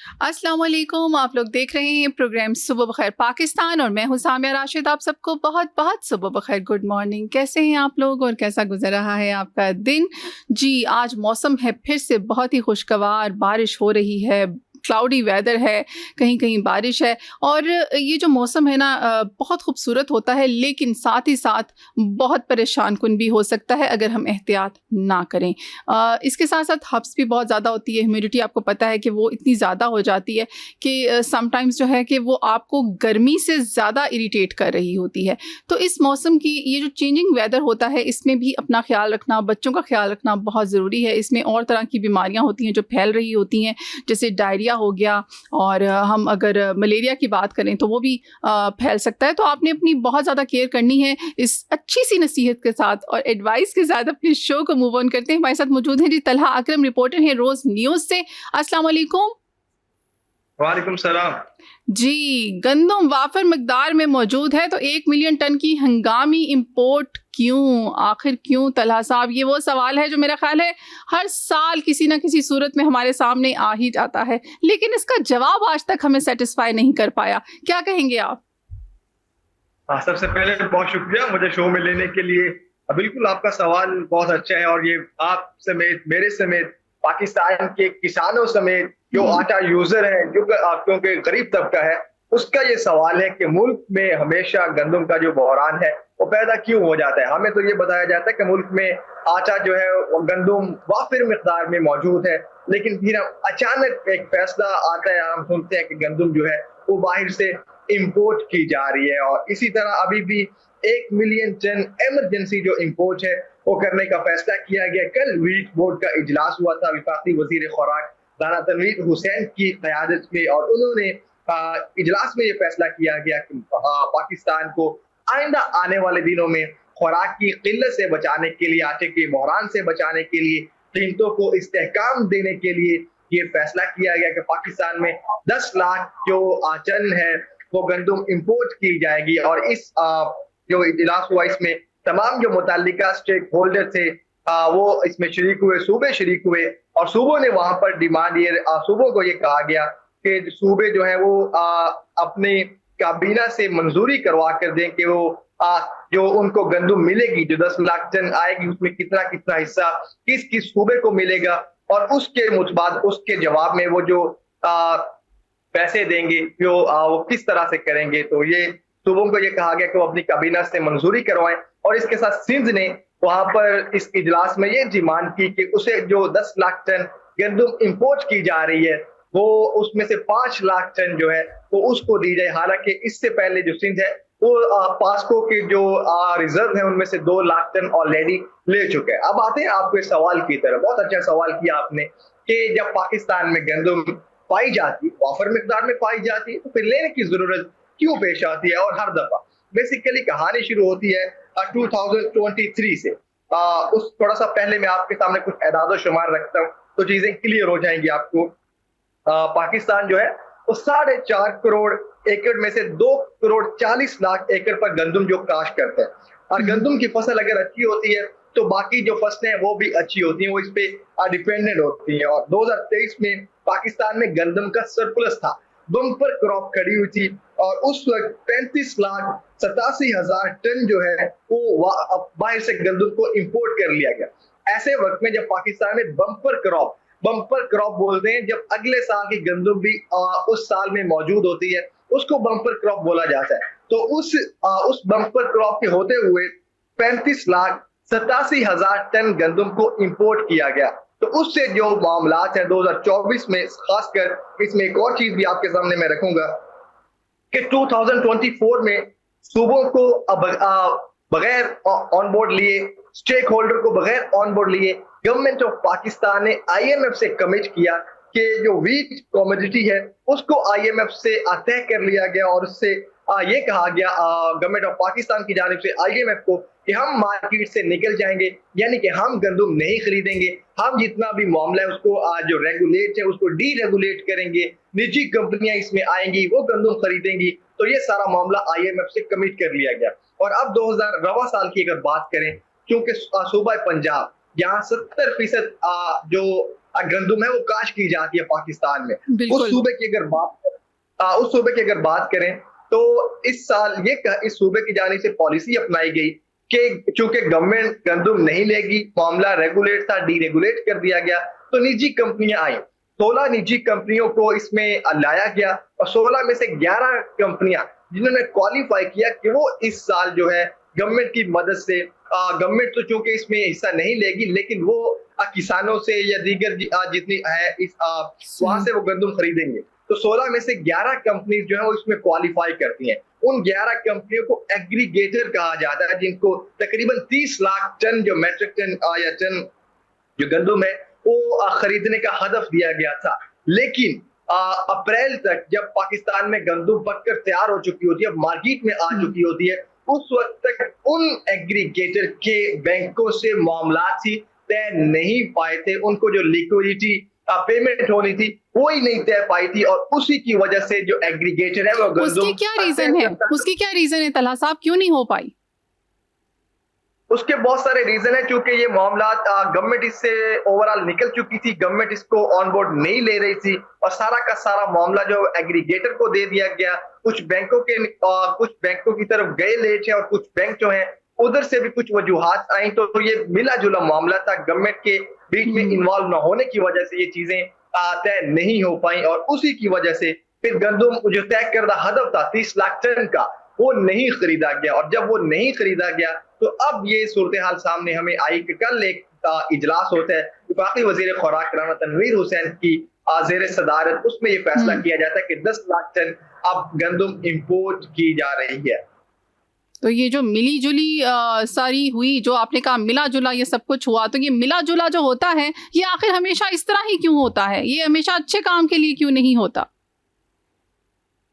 अस्सलाम वालेकुम। आप लोग देख रहे हैं प्रोग्राम सुबह बखैर पाकिस्तान और मैं हूं सामिया राशिद। आप सबको बहुत बहुत सुबह बखैर, गुड मॉर्निंग। कैसे हैं आप लोग और कैसा गुजर रहा है आपका दिन? जी, आज मौसम है फिर से बहुत ही खुशगवार, बारिश हो रही है, क्लाउडी वेदर है, कहीं-कहीं बारिश है और ये जो मौसम है ना बहुत खूबसूरत होता है, लेकिन साथ ही साथ बहुत परेशान कुन भी हो सकता है अगर हम एहतियात ना करें। इसके साथ-साथ हब्स भी बहुत ज़्यादा होती है, ह्यूमिडिटी आपको पता है कि वो इतनी ज़्यादा हो जाती है कि समटाइम्स जो है कि वो आपको गर्मी से ज़्यादा इरिटेट कर रही होती है। तो इस मौसम की ये जो चेंजिंग वेदर होता है, इसमें भी अपना ख़्याल रखना, बच्चों का ख़्याल रखना बहुत ज़रूरी है। इसमें और तरह की बीमारियाँ होती हैं जो फैल रही होती हैं, जैसे डायरिया हो गया और हम अगर मलेरिया की बात करें तो वो भी फैल सकता है। तो आपने अपनी बहुत ज़्यादा केयर करनी है। इस अच्छी-सी नसीहत के साथ और एडवाइस के साथ अपने शो को मूव ऑन करते हैं। हमारे साथ मौजूद हैं जी तलहा अकरम, रिपोर्टर हैं रोज़ न्यूज़ से। अस्सलाम वालेकुम। वालेकुम सलाम। जी, गंदम वाफ़िर मकदार में मौजूद है तो 1 मिलियन टन की हंगामी इम्पोर्ट क्यों? आखिर क्यों तलहा साहब? ये वो सवाल है जो मेरा ख़्याल है हर साल किसी न किसी सूरत में हमारे सामने आ ही जाता है। लेकिन इसका जवाब आज तक हमें सैटिस्फाई नहीं कर पाया। क्या कहेंगे आप? सबसे पहले बहुत शुक्रिया मुझे शो में लेने के लिए। बिल्कुल आपका सवाल बहुत अच्छा है और ये आप समेत, मेरे समेत, पाकिस्तान के किसानों समेत जो हुँ। आटा यूज़र हैं, जो क्योंकि गरीब तबका है, उसका ये सवाल है कि मुल्क में हमेशा गंदम का जो बहरान है, वो पैदा क्यों हो जाता है? हमें तो ये बताया जाता है कि मुल्क में आटा जो है वो गंदम वाफ़िर मिक़दार में मौजूद है, लेकिन फिर अचानक एक फैसला आता है, हम सुनते हैं कि गंदम जो है वो बाहर से इम्पोर्ट की जा रही है और इसी तरह अभी भी 1 मिलियन टन इमरजेंसी जो इम्पोर्ट है वो करने का फैसला किया गया। कल व्हीट बोर्ड का इजलास हुआ था वफाकी वजीर खुराक राना तनवीर हुसैन की क़यादत में और उन्होंने इजलास में ये फैसला किया गया कि पाकिस्तान को आइंदा आने वाले दिनों में खुराक की किल्लत से बचाने के लिए, आटे के बहरान से बचाने के लिए, कीमतों को इस्तेहकाम देने के लिए ये फैसला किया गया कि पाकिस्तान में 10 लाख जो टन है वो गंदम इंपोर्ट की जाएगी और इस जो इजलास हुआ इसमें तमाम जो मुतल्लिका स्टेक होल्डर थे वो इसमें शरीक हुए, सूबे शरीक हुए और सूबों ने वहां पर डिमांड ये सूबों को ये कहा गया कि सूबे जो है वो अपने काबीना से मंजूरी करवा कर दें कि वो जो उनको गंदम मिलेगी, जो 10 लाख टन आएगी, उसमें कितना कितना हिस्सा किस किस सूबे को मिलेगा और उसके मुतबाद उसके जवाब में वो जो पैसे देंगे वो किस तरह से करेंगे। तो ये सूबों को ये कहा गया कि वो अपनी काबीना से मंजूरी करवाएं और इसके साथ सिंध ने वहां पर इस इजलास में ये डिमांड की कि उसे जो 10 लाख टन गंदम इंपोर्ट की जा रही है वो उसमें से 5 लाख टन जो है वो उसको दी जाए। हालांकि इससे पहले जो सिंध है वो पास्को के जो रिजर्व है उनमें से 2 लाख टन ऑलरेडी ले चुके हैं। अब आते हैं आपके सवाल की तरफ। बहुत अच्छा सवाल किया आपने कि जब पाकिस्तान में गंदम पाई जाती, वाफर मिकदार में पाई जाती है, तो फिर लेने की जरूरत क्यों पेश आती है? और हर दफा बेसिकली कहानी शुरू होती है 2023 से। उस थोड़ा सा पहले मैं आपके सामने कुछ एदाद शुमार रखता हूँ तो चीजें क्लियर हो जाएंगी आपको। पाकिस्तान जो है वो 4.5 करोड़ एकड़ में से 2 करोड़ 40 लाख एकड़ पर गंदम जो काश करते हैं और हुँ। गंदम की फसल अगर अच्छी होती है तो बाकी जो फसलें हैं वो भी अच्छी होती हैं, वो इस पे डिपेंडेंट होती हैं। और 2023 में पाकिस्तान में गंदम का सरप्लस था, बम्पर क्रॉप खड़ी हुई थी और उस वक्त 35,87,000 टन जो है वो बाहर से गंदम को इंपोर्ट कर लिया गया। ऐसे वक्त में जब पाकिस्तान में बम्पर क्रॉप बोलते हैं जब अगले साल की गंदम भी उस साल में मौजूद होती है, उसको बम्पर क्रॉप बोला जाता है। तो उस बम्पर क्रॉप के होते हुए 35,87,000 टन गंदम को इंपोर्ट किया गया। तो उससे जो मामलात है 2024 में, खासकर इसमें एक और चीज भी आपके सामने मैं रखूंगा कि 2024 में सूबों को बगैर ऑन बोर्ड लिए, स्टेक होल्डर को बगैर ऑन बोर्ड लिए, गवर्नमेंट ऑफ पाकिस्तान ने आईएमएफ से कमिट किया कि जो वीट कमोडिटी है उसको आईएमएफ से तय कर लिया गया और उससे ये कहा गया गवर्नमेंट ऑफ पाकिस्तान की जानिब से आईएमएफ को कि हम मार्केट से निकल जाएंगे, यानी कि हम गंदम नहीं खरीदेंगे, हम जितना भी मामला है उसको जो रेगुलेट है उसको डी रेगुलेट करेंगे, निजी कंपनियां इसमें आएंगी, वो गंदम खरीदेंगी। तो ये सारा मामला आईएमएफ से कमिट कर लिया गया। और अब 2000 रवा साल की अगर बात करें, क्योंकि सूबा पंजाब यहाँ 70% जो गंदुम है वो काश की जाती है पाकिस्तान में। बिल्कुल। उस सूबे की अगर बात करें तो इस साल इस सूबे की जानिब से पॉलिसी अपनाई गई कि चूंकि गवर्नमेंट गंदुम नहीं लेगी, मामला रेगुलेट था, डीरेगुलेट कर दिया गया, तो निजी कंपनियां आई। 16 निजी कंपनियों को इसमें लाया गया और 16 में से 11 कंपनियां जिन्होंने क्वालिफाई किया कि वो इस साल जो है गवर्नमेंट की मदद से, गवर्नमेंट तो चूंकि इसमें हिस्सा नहीं लेगी, लेकिन वो किसानों से या दीगर जितनी है वहां से वो गंदुम खरीदेंगे। तो 16 में से 11 कंपनी जो है वो इसमें क्वालिफाई करती हैं। उन 11 कंपनियों को एग्रीगेटर कहा जाता है, जिनको तकरीबन 30 लाख टन जो मैट्रिक टन या टन जो गंदुम है वो खरीदने का हदफ दिया गया था। लेकिन अप्रैल तक जब पाकिस्तान में गंदुम पककर तैयार हो चुकी होती है, मार्केट में आ चुकी होती है, उस वक्त तक उन एग्रीगेटर के बैंकों से मामलात ही तय नहीं पाए थे। उनको जो लिक्विडिटी पेमेंट होनी थी वो ही नहीं तय पाई थी, और उसी की वजह से जो एग्रीगेटर है वो गंदुम उसकी क्या रीजन है तलहा साहब, क्यों नहीं हो पाई? उसके बहुत सारे रीजन है, क्योंकि ये मामला गवर्नमेंट इससे ओवरऑल निकल चुकी थी, गवर्नमेंट इसको ऑन बोर्ड नहीं ले रही थी और सारा का सारा मामला जो एग्रीगेटर को दे दिया गया। कुछ बैंकों की तरफ गए लेट है और कुछ बैंक जो है उधर से भी कुछ वजूहात आई, तो ये मिला जुला मामला था। गवर्नमेंट के बीच में इन्वॉल्व न होने की वजह से ये चीजें तय नहीं हो पाई और उसी की वजह से फिर गंदुम जो तय करदा हदफ था 30 लाख टन का वो नहीं खरीदा गया। और जब वो नहीं खरीदा गया तो अब ये सूरत हाल सामने हमें आई कि कल एक इजलास होता है, वफाकी वजीर खुराक राना तनवीर हुसैन की जेर सदारत, उसमें ये फैसला किया जाता है कि 10 लाख टन अब गंदुम इंपोर्ट की जा रही है। तो ये जो मिली जुली सारी हुई, जो आपने कहा मिला जुला ये सब कुछ हुआ, तो ये मिला जुला जो होता है ये आखिर हमेशा इस तरह ही क्यों होता है? ये हमेशा अच्छे काम के लिए क्यों नहीं होता?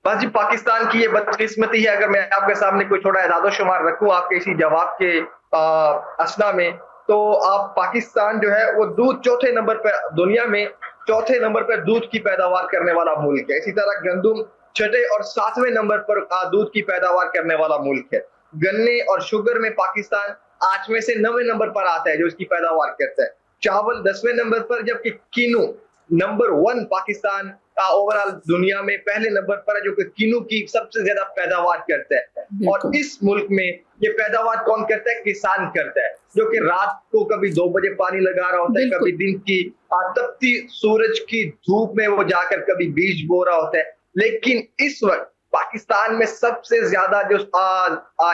बस जी, पाकिस्तान की ये बदकिस्मती है। अगर मैं आपके सामने कोई थोड़ा इदादो शुमार रखूं आपके इसी जवाब के असना में, तो आप पाकिस्तान जो है वो दूध चौथे नंबर पर, दुनिया में चौथे नंबर पर दूध की पैदावार करने वाला मुल्क है। इसी तरह गंदुम छठे और 7वें नंबर पर दूध की पैदावार करने वाला मुल्क है। गन्ने और शुगर में पाकिस्तान 8वें से 9वें नंबर पर आता है जो इसकी पैदावार करता है। चावल 10वें नंबर पर, जबकि कीनू नंबर 1 पाकिस्तान ओवरऑल दुनिया में पहले नंबर पर है, जो कि कीनू की सबसे ज्यादा पैदावार करता है। और इस मुल्क में ये पैदावार कौन करता है? किसान करता है, जो कि रात को कभी 2 बजे पानी लगा रहा होता है, कभी दिन की तपती सूरज की धूप में वो जाकर कभी बीज बो रहा होता है। लेकिन इस वक्त पाकिस्तान में सबसे ज्यादा जो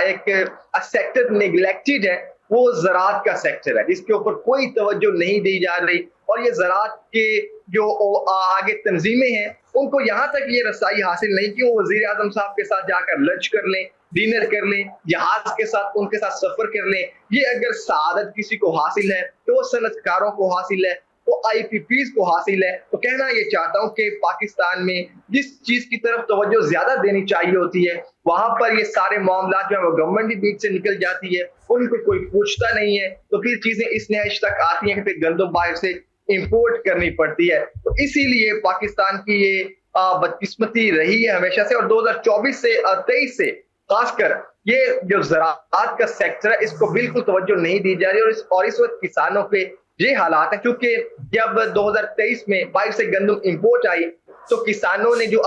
एक सेक्टर नेग्लेक्टेड है वो ज़राअत का सेक्टर है, जिसके ऊपर कोई तवज्जो नहीं दी जा रही। और ये ज़राअत के जो आगे तंजीमें हैं उनको यहाँ तक ये रसाई हासिल नहीं कि वो वज़ीर आज़म साहब के साथ जाकर लंच कर लें, डिनर कर लें, जहाज के साथ उनके साथ सफर कर लें। ये अगर सआदत किसी को हासिल है तो वो सनतकारों को हासिल है, तो IPPs को हासिल है। तो कहना ये चाहता हूँ कि पाकिस्तान में जिस चीज की तरफ तवज्जो ज्यादा देनी चाहिए होती है वहां पर ये सारे मामला जो है वो गवर्नमेंट के बीच से निकल जाती है, उनको कोई पूछता नहीं है, तो फिर चीजें इस नहज तक आती हैं कि फिर गंदम बाहर से इंपोर्ट करनी पड़ती है। तो इसीलिए पाकिस्तान की ये बदकिस्मती रही है हमेशा से, और 2024 से 23 से खासकर ये जो ज़राअत का सेक्टर है इसको बिल्कुल तवज्जो नहीं दी जा रही। और इस वक्त किसानों पे ये हालात है, क्योंकि जब 2023 में बाहर से गंदम इंपोर्ट आई तो किसानों ने जो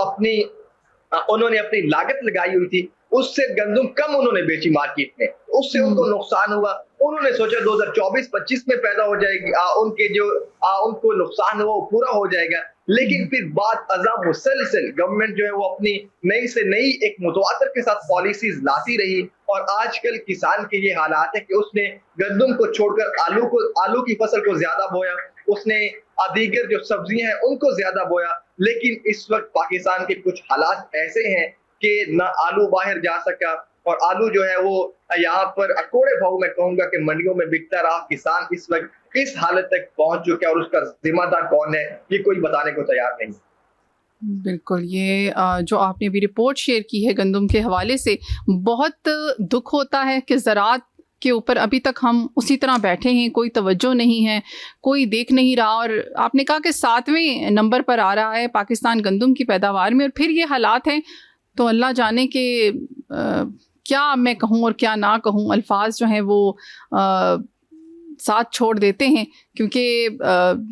उन्होंने अपनी लागत लगाई हुई थी उससे गंदम कम उन्होंने बेची मार्केट में, उससे उनको नुकसान हुआ। उन्होंने सोचा 2024-25 में पैदा हो जाएगी, उनको नुकसान हुआ वो पूरा हो जाएगा। लेकिन फिर बाद अज़ा मुसलसल गवर्नमेंट जो है वो अपनी नई से नई एक मुतवातर के साथ पॉलिसीज लाती रही, और आजकल किसान के ये हालात है कि उसने गंदम को छोड़कर आलू की फसल को ज्यादा बोया, उसने दीगर जो सब्जियां हैं उनको ज्यादा बोया। लेकिन इस वक्त पाकिस्तान के कुछ हालात ऐसे हैं कि ना आलू बाहर जा सका, और आलू जो है वो यहाँ पर अकोड़े भाव में कहूंगा कि मंडियों में बिकता रहा। किसान इस वक्त इस हालत तक पहुंच चुका है और उसका जिम्मेदार कौन है ये कोई बताने को तैयार नहीं। बिल्कुल, ये जो आपने अभी रिपोर्ट शेयर की है गंदम के हवाले से, बहुत दुख होता है कि ज़राअत के ऊपर अभी तक हम उसी तरह बैठे हैं, कोई तवज्जो नहीं है, कोई देख नहीं रहा। और आपने कहा कि 7वें नंबर पर आ रहा है पाकिस्तान गंदम की पैदावार में, और फिर ये हालात हैं। तो अल्लाह जाने कि क्या मैं कहूँ और क्या ना कहूँ, अल्फाज जो हैं वो साथ छोड़ देते हैं, क्योंकि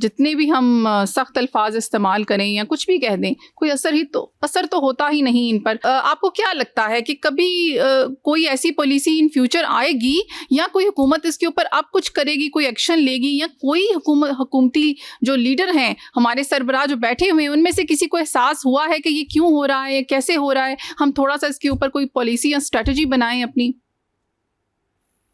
जितने भी हम सख्त अल्फाज इस्तेमाल करें या कुछ भी कह दें, कोई असर तो होता ही नहीं इन पर। आपको क्या लगता है कि कभी कोई ऐसी पॉलिसी इन फ्यूचर आएगी या कोई हुकूमत इसके ऊपर अब कुछ करेगी, कोई एक्शन लेगी, या कोई हुकूमती जो लीडर हैं, हमारे सरबराह जो बैठे हुए हैं, उनमें से किसी को एहसास हुआ है कि ये क्यों हो रहा है, कैसे हो रहा है, हम थोड़ा सा इसके ऊपर कोई पॉलिसी या स्ट्रेटजी बनाएं अपनी?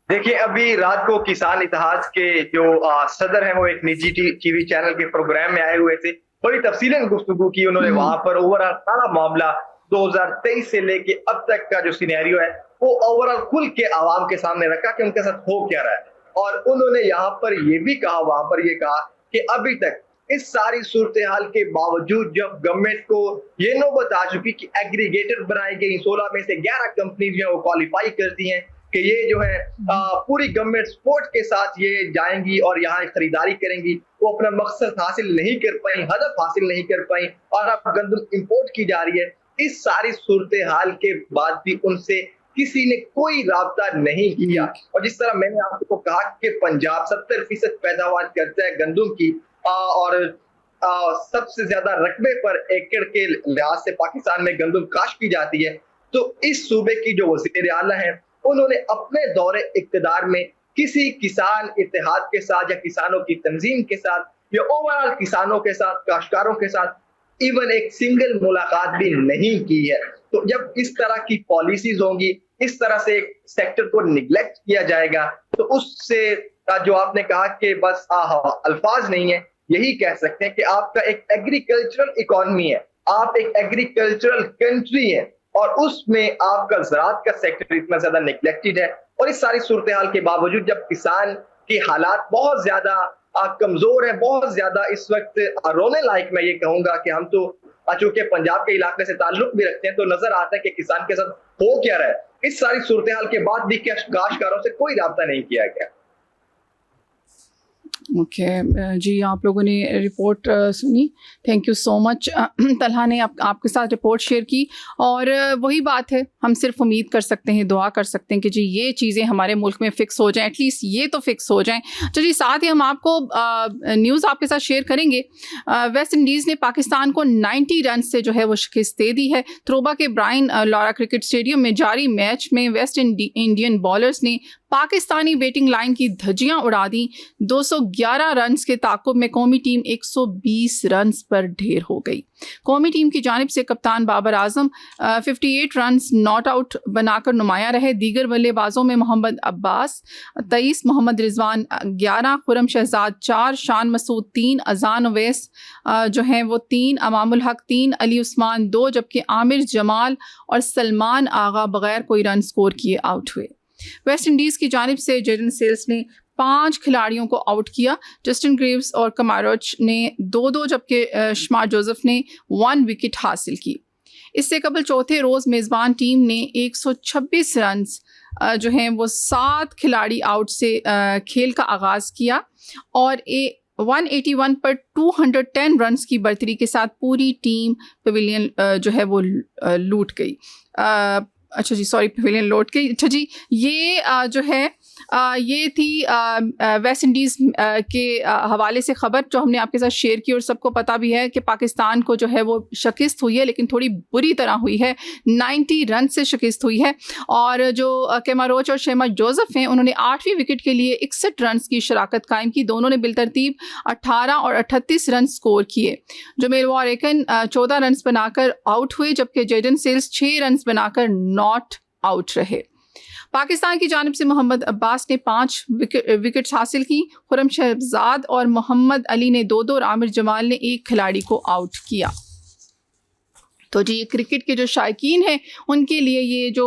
देखिए, अभी रात को किसान इतिहाद के जो सदर हैं वो एक निजी टीवी चैनल के प्रोग्राम में आए हुए थे। बड़ी तफसीलन गुफ्तगू की उन्होंने वहां पर। ओवरऑल सारा मामला 2023 से लेके अब तक का जो सिनेरियो है वो ओवरऑल खुल के आवाम के सामने रखा कि उनके साथ हो क्या रहा है। और उन्होंने यहाँ पर ये भी कहा, वहां पर ये कहा कि अभी तक इस सारी सूरत हाल के बावजूद जब गवर्नमेंट को ये नौबत आ चुकी कि एग्रीगेटर बनाई गई, 16 में से 11 कंपनी जो है वो क्वालिफाई करती हैं कि ये जो है पूरी गवर्नमेंट सपोर्ट के साथ ये जाएंगी और यहाँ खरीदारी करेंगी, वो अपना मकसद हासिल नहीं कर पाई, हदफ हासिल नहीं कर पाई, और अब गंदम इंपोर्ट की जा रही है। इस सारी सूरत हाल के बाद भी उनसे किसी ने कोई राब्ता नहीं किया। और जिस तरह मैंने आपको कहा कि पंजाब 70% पैदावार करता है गंदम की, और सबसे ज्यादा रकबे पर एकड़ के लिहाज से पाकिस्तान में गंदम काश्त की जाती है, तो इस सूबे की जो वज़ीर आला है उन्होंने अपने दौरे इक़्तिदार में किसी किसान इत्तेहाद के साथ या किसानों की तंजीम के साथ या ओवरऑल किसानों के साथ, काश्तकारों के साथ इवन एक सिंगल मुलाकात भी नहीं की है। तो जब इस तरह की पॉलिसीज होंगी, इस तरह से एक सेक्टर को निगलेक्ट किया जाएगा, तो उससे जो आपने कहा कि बस अल्फाज नहीं है, यही कह सकते हैं कि आपका एक एग्रीकल्चरल इकोनॉमी है, आप एक एग्रीकल्चरल कंट्री है, और उसमें आपका ज़राअत का सेक्टर इतना ज्यादा निगलेक्टेड है। और इस सारी सूरत हाल के बावजूद जब किसान के हालात बहुत ज्यादा कमजोर है, बहुत ज्यादा इस वक्त रोने लायक, मैं ये कहूंगा कि हम तो चूंकि पंजाब के इलाके से ताल्लुक भी रखते हैं, तो नजर आता है कि किसान के साथ हो क्या रहा है। इस सारी सूरत हाल के बाद भी काश्तकारों से कोई राब्ता नहीं किया गया। ओके जी, आप लोगों ने रिपोर्ट सुनी, thank you so much. Talha ने आपके साथ रिपोर्ट शेयर की, और वही बात है, हम सिर्फ उम्मीद कर सकते हैं, दुआ कर सकते हैं कि जी ये चीज़ें हमारे मुल्क में फ़िक्स हो जाएं, एटलीस्ट ये तो फ़िक्स हो जाएं। तो जी साथ ही हम आपको न्यूज़ आपके साथ शेयर करेंगे। वेस्ट इंडीज़ ने पाकिस्तान को 90 रन से जो है वो शिकस्त दे दी है। त्रोबा के ब्रायन लारा क्रिकेट स्टेडियम में जारी मैच में वेस्ट इंडियन बॉलर्स ने पाकिस्तानी बैटिंग लाइन की धज्जियां उड़ा दी। 211 रन्स के ताकुब में कौमी टीम 120 रन्स पर ढेर हो गई। कौमी टीम की जानिब से कप्तान Babar Azam 58 runs not out बनाकर नुमाया रहे। दीगर बल्लेबाजों में मोहम्मद अब्बास 23, मोहम्मद रिजवान 11, खुरम शहजाद 4, शान मसूद 3, अजान ओवैस जो हैं वो 3, अमामुल हक 3, अली उस्मान 2, जबकि आमिर जमाल और सलमान आगा बगैर कोई रन स्कोर किए आउट हुए। वेस्ट इंडीज़ की जानिब से जेडन सेल्स ने 5 खिलाड़ियों को आउट किया। जस्टिन ग्रीव्स और कमारोच ने 2-2, जबकि शमार जोसेफ ने 1 विकेट हासिल की। इससे कबल चौथे रोज़ मेज़बान टीम ने 126 रन्स जो हैं वो 7 खिलाड़ी आउट से खेल का आगाज़ किया, और 181 पर 210 रन्स की बढ़तरी के साथ पूरी टीम पवेलियन जो है वो लूट गई। अच्छा जी, सॉरी, पवेलियन लौट गई। अच्छा जी, ये जो है ये थी वेस्ट इंडीज़ के हवाले से ख़बर जो हमने आपके साथ शेयर की, और सबको पता भी है कि पाकिस्तान को जो है वो शिकस्त हुई है, लेकिन थोड़ी बुरी तरह हुई है। 90 रन से शिकस्त हुई है, और जो केमारोच और शेमा जोसेफ हैं उन्होंने 8वीं विकेट के लिए 61 रन की शराकत कायम की। दोनों ने बिलतरतीब 18 और 38 रन स्कोर किए। जो मेलवारेकन 14 रन बनाकर आउट हुए, जबकि जेडन सेल्स 6 रन बनाकर नॉट आउट रहे। पाकिस्तान की जानिब से मोहम्मद अब्बास ने 5 विकेट्स हासिल की। खुरम शहजाद और मोहम्मद अली ने 2-2 और आमिर जमाल ने 1 खिलाड़ी को आउट किया। तो जी क्रिकेट के जो शायकीन हैं उनके लिए ये जो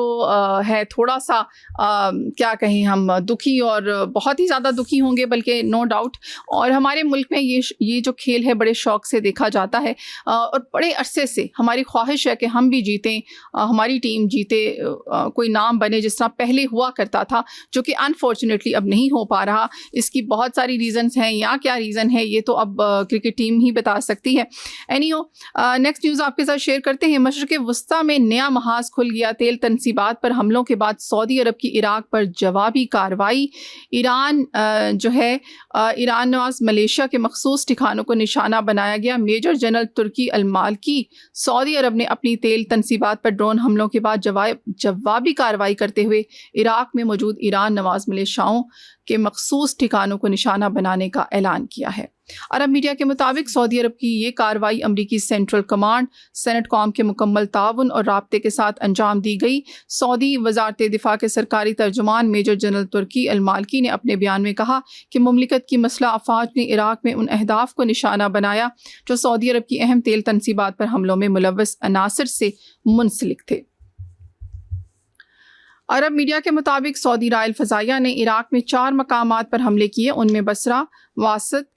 है थोड़ा सा क्या कहें हम, दुखी और बहुत ही ज़्यादा दुखी होंगे, बल्कि नो डाउट। और हमारे मुल्क में ये जो खेल है बड़े शौक़ से देखा जाता है, और बड़े अरसे से हमारी ख्वाहिश है कि हम भी जीतें, हमारी टीम जीते, कोई नाम बने जिस तरह पहले हुआ करता था, जो कि अनफॉर्चुनेटली अब नहीं हो पा रहा। इसकी बहुत सारी रीज़न्स हैं, या क्या रीज़न है ये तो अब क्रिकेट टीम ही बता सकती है। एनीहो, नेक्स्ट न्यूज़ आपके साथ शेयर करते बढ़ते हैं, मशरिक़ वस्ता में नया महाज खुल गया। तेल तनसीबात पर हमलों के बाद सऊदी अरब की इराक पर जवाबी कार्रवाई। ईरान ईरान नवाज मलेशिया के मखसूस ठिकानों को निशाना बनाया गया। मेजर जनरल तुर्की अल-मालकी, सऊदी अरब ने अपनी तेल तनसीबात पर ड्रोन हमलों के बाद जवाबी कार्रवाई करते हुए इराक में मौजूद ईरान नवाज मलेशियाओं के मखसूस ठिकानों को निशाना बनाने का ऐलान किया है। अरब मीडिया के मुताबिक सऊदी अरब की ये कार्रवाई अमरीकी सेंट्रल कमांड सेनेटकॉम के मुकम्मल ताउन और राब्ते के साथ अंजाम दी गई। सऊदी वजारत दिफा के सरकारी तर्जुमान मेजर जनरल तुर्की अल-मालकी ने अपने बयान में कहा कि मुमलिकत की मसला अफवाज ने इराक में उन अहदाफ को निशाना बनाया जो सऊदी अरब की अहम तेल तनसीबात पर हमलों में मुलव्वस अनासर से मुंसलिक थे। अरब मीडिया के मुताबिक सऊदी रायल फ़ज़ाइया ने इराक में 4 मकामात पर हमले किए। उनमें बसरा, वासत,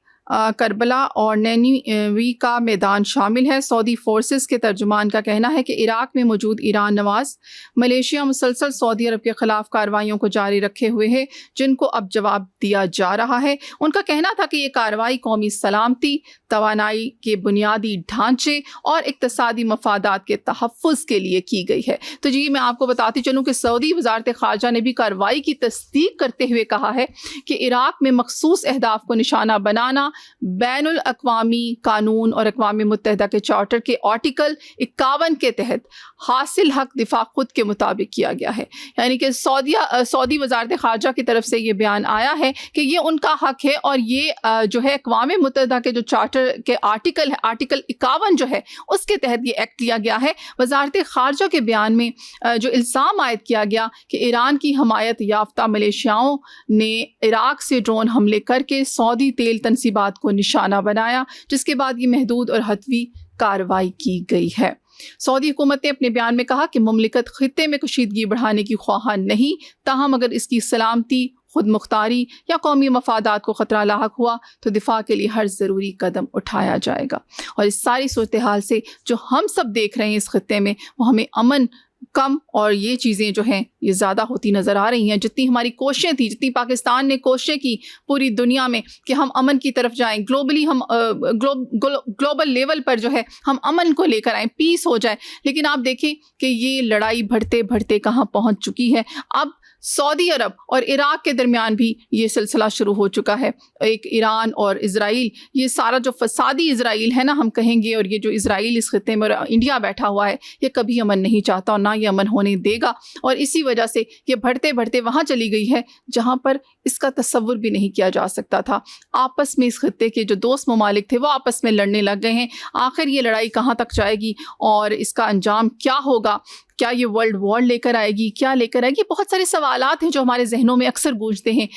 करबला और नैनीवी का मैदान शामिल है। सऊदी फोर्सेस के तर्जुमान का कहना है कि इराक में मौजूद ईरान नवाज मलेशिया मुसलसल सऊदी अरब के खिलाफ कार्रवाइयों को जारी रखे हुए है, जिनको अब जवाब दिया जा रहा है। उनका कहना था कि ये कार्रवाई कौमी सलामती, तवानाई के बुनियादी ढांचे और इक्तसादी मफादात के तहफ़्फ़ुज़ के लिए की गई है। तो जी, मैं आपको बताती चलूँ कि सऊदी वजारत ख़ारजा ने भी कार्रवाई की तस्दीक करते हुए कहा है कि इराक में मखसूस अहदाफ को निशाना बनाना बैनुल अक़वामी कानून और अक़वाम मुत्तहिदा के चार्टर के आर्टिकल 51 के तहत हासिल हक दिफा खुद के मुताबिक किया गया है। यानी कि सऊदी वजारत ख़ारजा की तरफ से ये बयान आया है कि ये उनका हक है और ये जो है अक़वाम मुत्तहिदा के जो चार्टर के आर्टिकल है, आर्टिकल 51 जो है, उसके तहत ये एक्ट लिया गया है। वजारत ख़ारजा के बयान में जो इल्ज़ाम आयद किया गया कि ईरान की हमायत याफ्ता मलेशियाओं ने इराक से ड्रोन हमले करके सऊदी तेल तनसीबात को निशाना बनाया, जिसके बाद ये महदूद और हतवी कार्रवाई की गई है। सऊदी हुकूमत ने अपने बयान में कहा कि मुमलिकत खित्ते में कशीदगी बढ़ाने की ख्वाह नहीं, ताहम अगर इसकी सलामती, खुद मुख्तारी या कौमी मफादात को ख़तरा लाहक हुआ तो दिफा के लिए हर ज़रूरी कदम उठाया जाएगा। और इस सारी सूरत हाल से जो हम सब देख रहे हैं इस खित्ते में, वो हमें अमन कम और ये चीज़ें जो हैं ये ज़्यादा होती नज़र आ रही हैं। जितनी हमारी कोशिशें थी, जितनी पाकिस्तान ने कोशिशें की पूरी दुनिया में कि हम अमन की तरफ जाएं, ग्लोबली हम ग्लोबल लेवल पर जो है हम अमन को लेकर आएँ, पीस हो जाए, लेकिन आप देखें कि ये लड़ाई बढ़ते बढ़ते कहाँ पहुँच चुकी है। अब सऊदी अरब और इराक के दरमियान भी ये सिलसिला शुरू हो चुका है। एक ईरान और इज़राइल, ये सारा जो फसादी इज़राइल है ना हम कहेंगे, और ये जो इज़राइल इस खित्ते में और इंडिया बैठा हुआ है, ये कभी अमन नहीं चाहता और ना ये अमन होने देगा। और इसी वजह से ये बढ़ते बढ़ते वहाँ चली गई है जहाँ पर इसका तसव्वुर भी नहीं किया जा सकता था। आपस में इस खित्ते के जो दोस्त ममालिक थे वो आपस में लड़ने लग गए हैं। आखिर ये लड़ाई कहाँ तक जाएगी और इसका अंजाम क्या होगा? क्या ये वर्ल्ड वॉर लेकर आएगी, क्या लेकर आएगी? बहुत सारे सवालात हैं जो हमारे जहनों में अक्सर गूंजते हैं।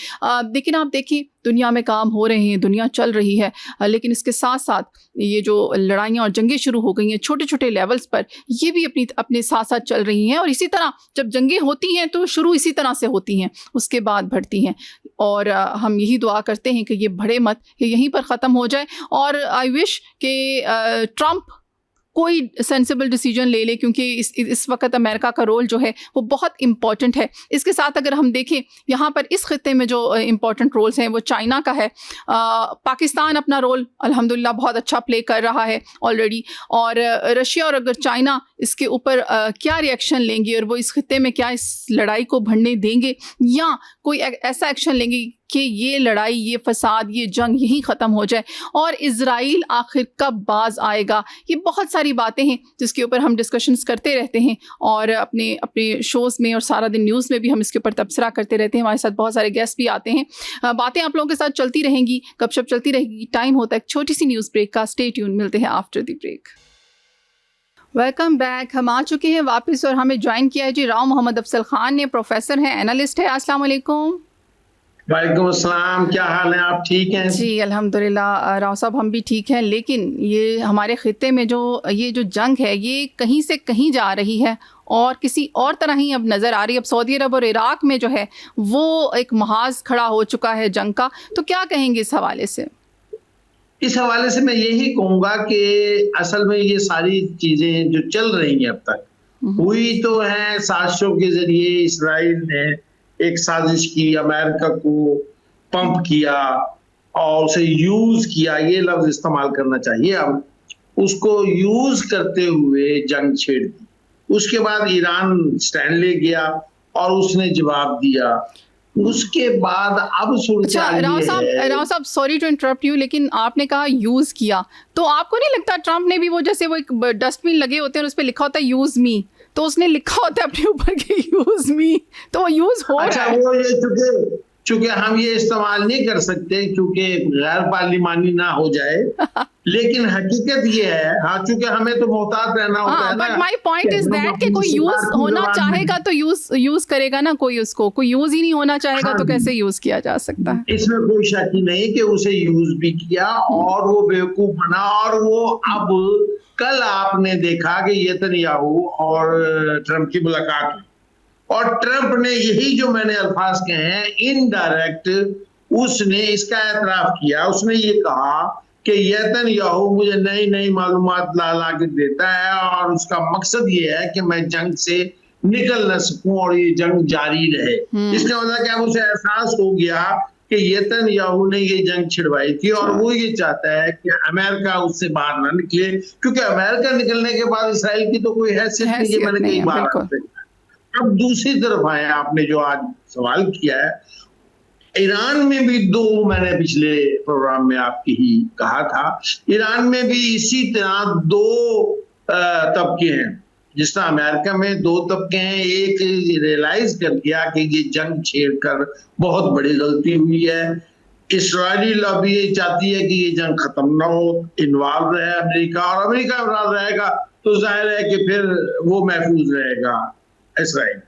लेकिन आप देखिए, दुनिया में काम हो रहे हैं, दुनिया चल रही है, लेकिन इसके साथ साथ ये जो लड़ाइयाँ और जंगें शुरू हो गई हैं छोटे छोटे लेवल्स पर, ये भी अपने साथ साथ चल रही हैं। और इसी तरह जब जंगें होती हैं तो शुरू इसी तरह से होती हैं, उसके बाद बढ़ती हैं। और हम यही दुआ करते हैं कि ये बढ़े मत, ये यहीं पर ख़त्म हो जाए। और आई विश कि ट्रंप कोई सेंसिबल डिसीजन ले ले, क्योंकि इस वक्त अमेरिका का रोल जो है वो बहुत इम्पॉर्टेंट है। इसके साथ अगर हम देखें यहाँ पर इस खित्ते में जो इम्पॉर्टेंट रोल्स हैं वो चाइना का है। पाकिस्तान अपना रोल अल्हम्दुलिल्लाह बहुत अच्छा प्ले कर रहा है ऑलरेडी, और रशिया और अगर चाइना इसके ऊपर क्या रिएक्शन लेंगे और वो इस खित्ते में क्या इस लड़ाई को बढ़ने देंगे या कोई ऐसा एक्शन लेंगे कि ये लड़ाई, ये फसाद, ये जंग यहीं ख़त्म हो जाए, और इज़राइल आखिर कब बाज आएगा? ये बहुत सारी बातें हैं जिसके ऊपर हम डिस्कशंस करते रहते हैं और अपने शोज़ में और सारा दिन न्यूज़ में भी हम इसके ऊपर तबसरा करते रहते हैं। हमारे साथ बहुत सारे गेस्ट भी आते हैं। बातें आप लोगों के साथ चलती रहेंगी, गपशप चलती रहेगी। टाइम होता है एक छोटी सी न्यूज़ ब्रेक का। स्टे ट्यून, मिलते हैं after the break. Welcome back. हम आ चुके हैं वापस और हमें ज्वाइन किया है जी राव मोहम्मद अफजल खान ने, प्रोफेसर हैं, एनालिस्ट है। अस्सलाम वालेकुम। वालेकुम अस्सलाम, क्या हाल है? आप ठीक हैं? जी अल्हम्दुलिल्लाह राव साहब, हम भी ठीक हैं। लेकिन ये हमारे खित्ते में ये जो जंग है ये कहीं से कहीं जा रही है और किसी और तरह ही अब नज़र आ रही है। अब सऊदी अरब और इराक में जो है वो एक महाज खड़ा हो चुका है जंग का। तो क्या कहेंगे इस हवाले से? इस हवाले से मैं यही कहूँगा कि असल में ये सारी चीज़ें जो चल रही हैं अब तक हुई तो हैं साजिशों के ज़रिए। इसराइल ने एक साजिश की, अमेरिका को पंप किया और उसे यूज किया, ये लफ्ज इस्तेमाल करना चाहिए अब। उसको यूज करते हुए जंग छेड़ दी। उसके बाद ईरान स्टैंड ले गया और उसने जवाब दिया। उसके बाद अब सूरत अच्छा हाल ये है। राव साहब सॉरी टू इंटरप्ट यू, लेकिन आपने कहा यूज किया, तो आपको नहीं लगता ट्रम्प ने भी वो जैसे वो एक डस्टबिन लगे होते हैं और उस पर लिखा होता है यूज मी, तो उसने लिखा होता है अपने ऊपर के यूज मी, तो वो यूज हो अच्छा, रहा है। वो ये चूंकि हम ये इस्तेमाल नहीं कर सकते क्योंकि गैर पार्लिमानी ना हो जाए, लेकिन हकीकत ये है, हाँ, चूंकि हमें तो मोहतात रहना होता है ना। बट माय पॉइंट इज हम दैट कि अपनी कोई यूज सरकार की होना जबान में- चाहेगा तो यूज करेगा ना, कोई उसको, कोई यूज ही नहीं होना चाहेगा हाँ तो जी। कैसे यूज किया जा सकता है? इसमें कोई शक ही नहीं कि उसे यूज भी किया और वो बेवकूफ बना। और वो अब कल आपने देखा कि नेतन्याहू और ट्रम्प की मुलाकात हुई, और ट्रम्प ने यही जो मैंने अल्फाज कहे हैं इनडायरेक्ट उसने इसका एतराफ किया। उसने ये कहा कि नेतन्याहू मुझे नई नई मालूमात ला के देता है और उसका मकसद ये है कि मैं जंग से निकल न सकूं और ये जंग जारी रहे। इसका मतलब कि अब उसे एहसास हो गया कि नेतन्याहू ने ये जंग छिड़वाई थी और वो ये चाहता है कि अमेरिका उससे बाहर ना निकले, क्योंकि अमेरिका निकलने के बाद इसराइल की तो कोई हैसियत नहीं है। मैंने कई बार अब दूसरी तरफ आए, आपने जो आज सवाल किया है, ईरान में भी दो, मैंने पिछले प्रोग्राम में आपकी ही कहा था, ईरान में भी इसी तरह दो तबके हैं। जिस तरह अमेरिका में दो तबके हैं, एक रियलाइज कर दिया कि ये जंग छेड़कर बहुत बड़ी गलती हुई है। इस्राएली लॉबी ये चाहती है कि ये जंग खत्म ना हो, इन्वॉल्व रहे अमेरिका, और अमेरिका इन्वॉल्व रहेगा तो जाहिर है कि फिर वो महफूज रहेगा इसराइल।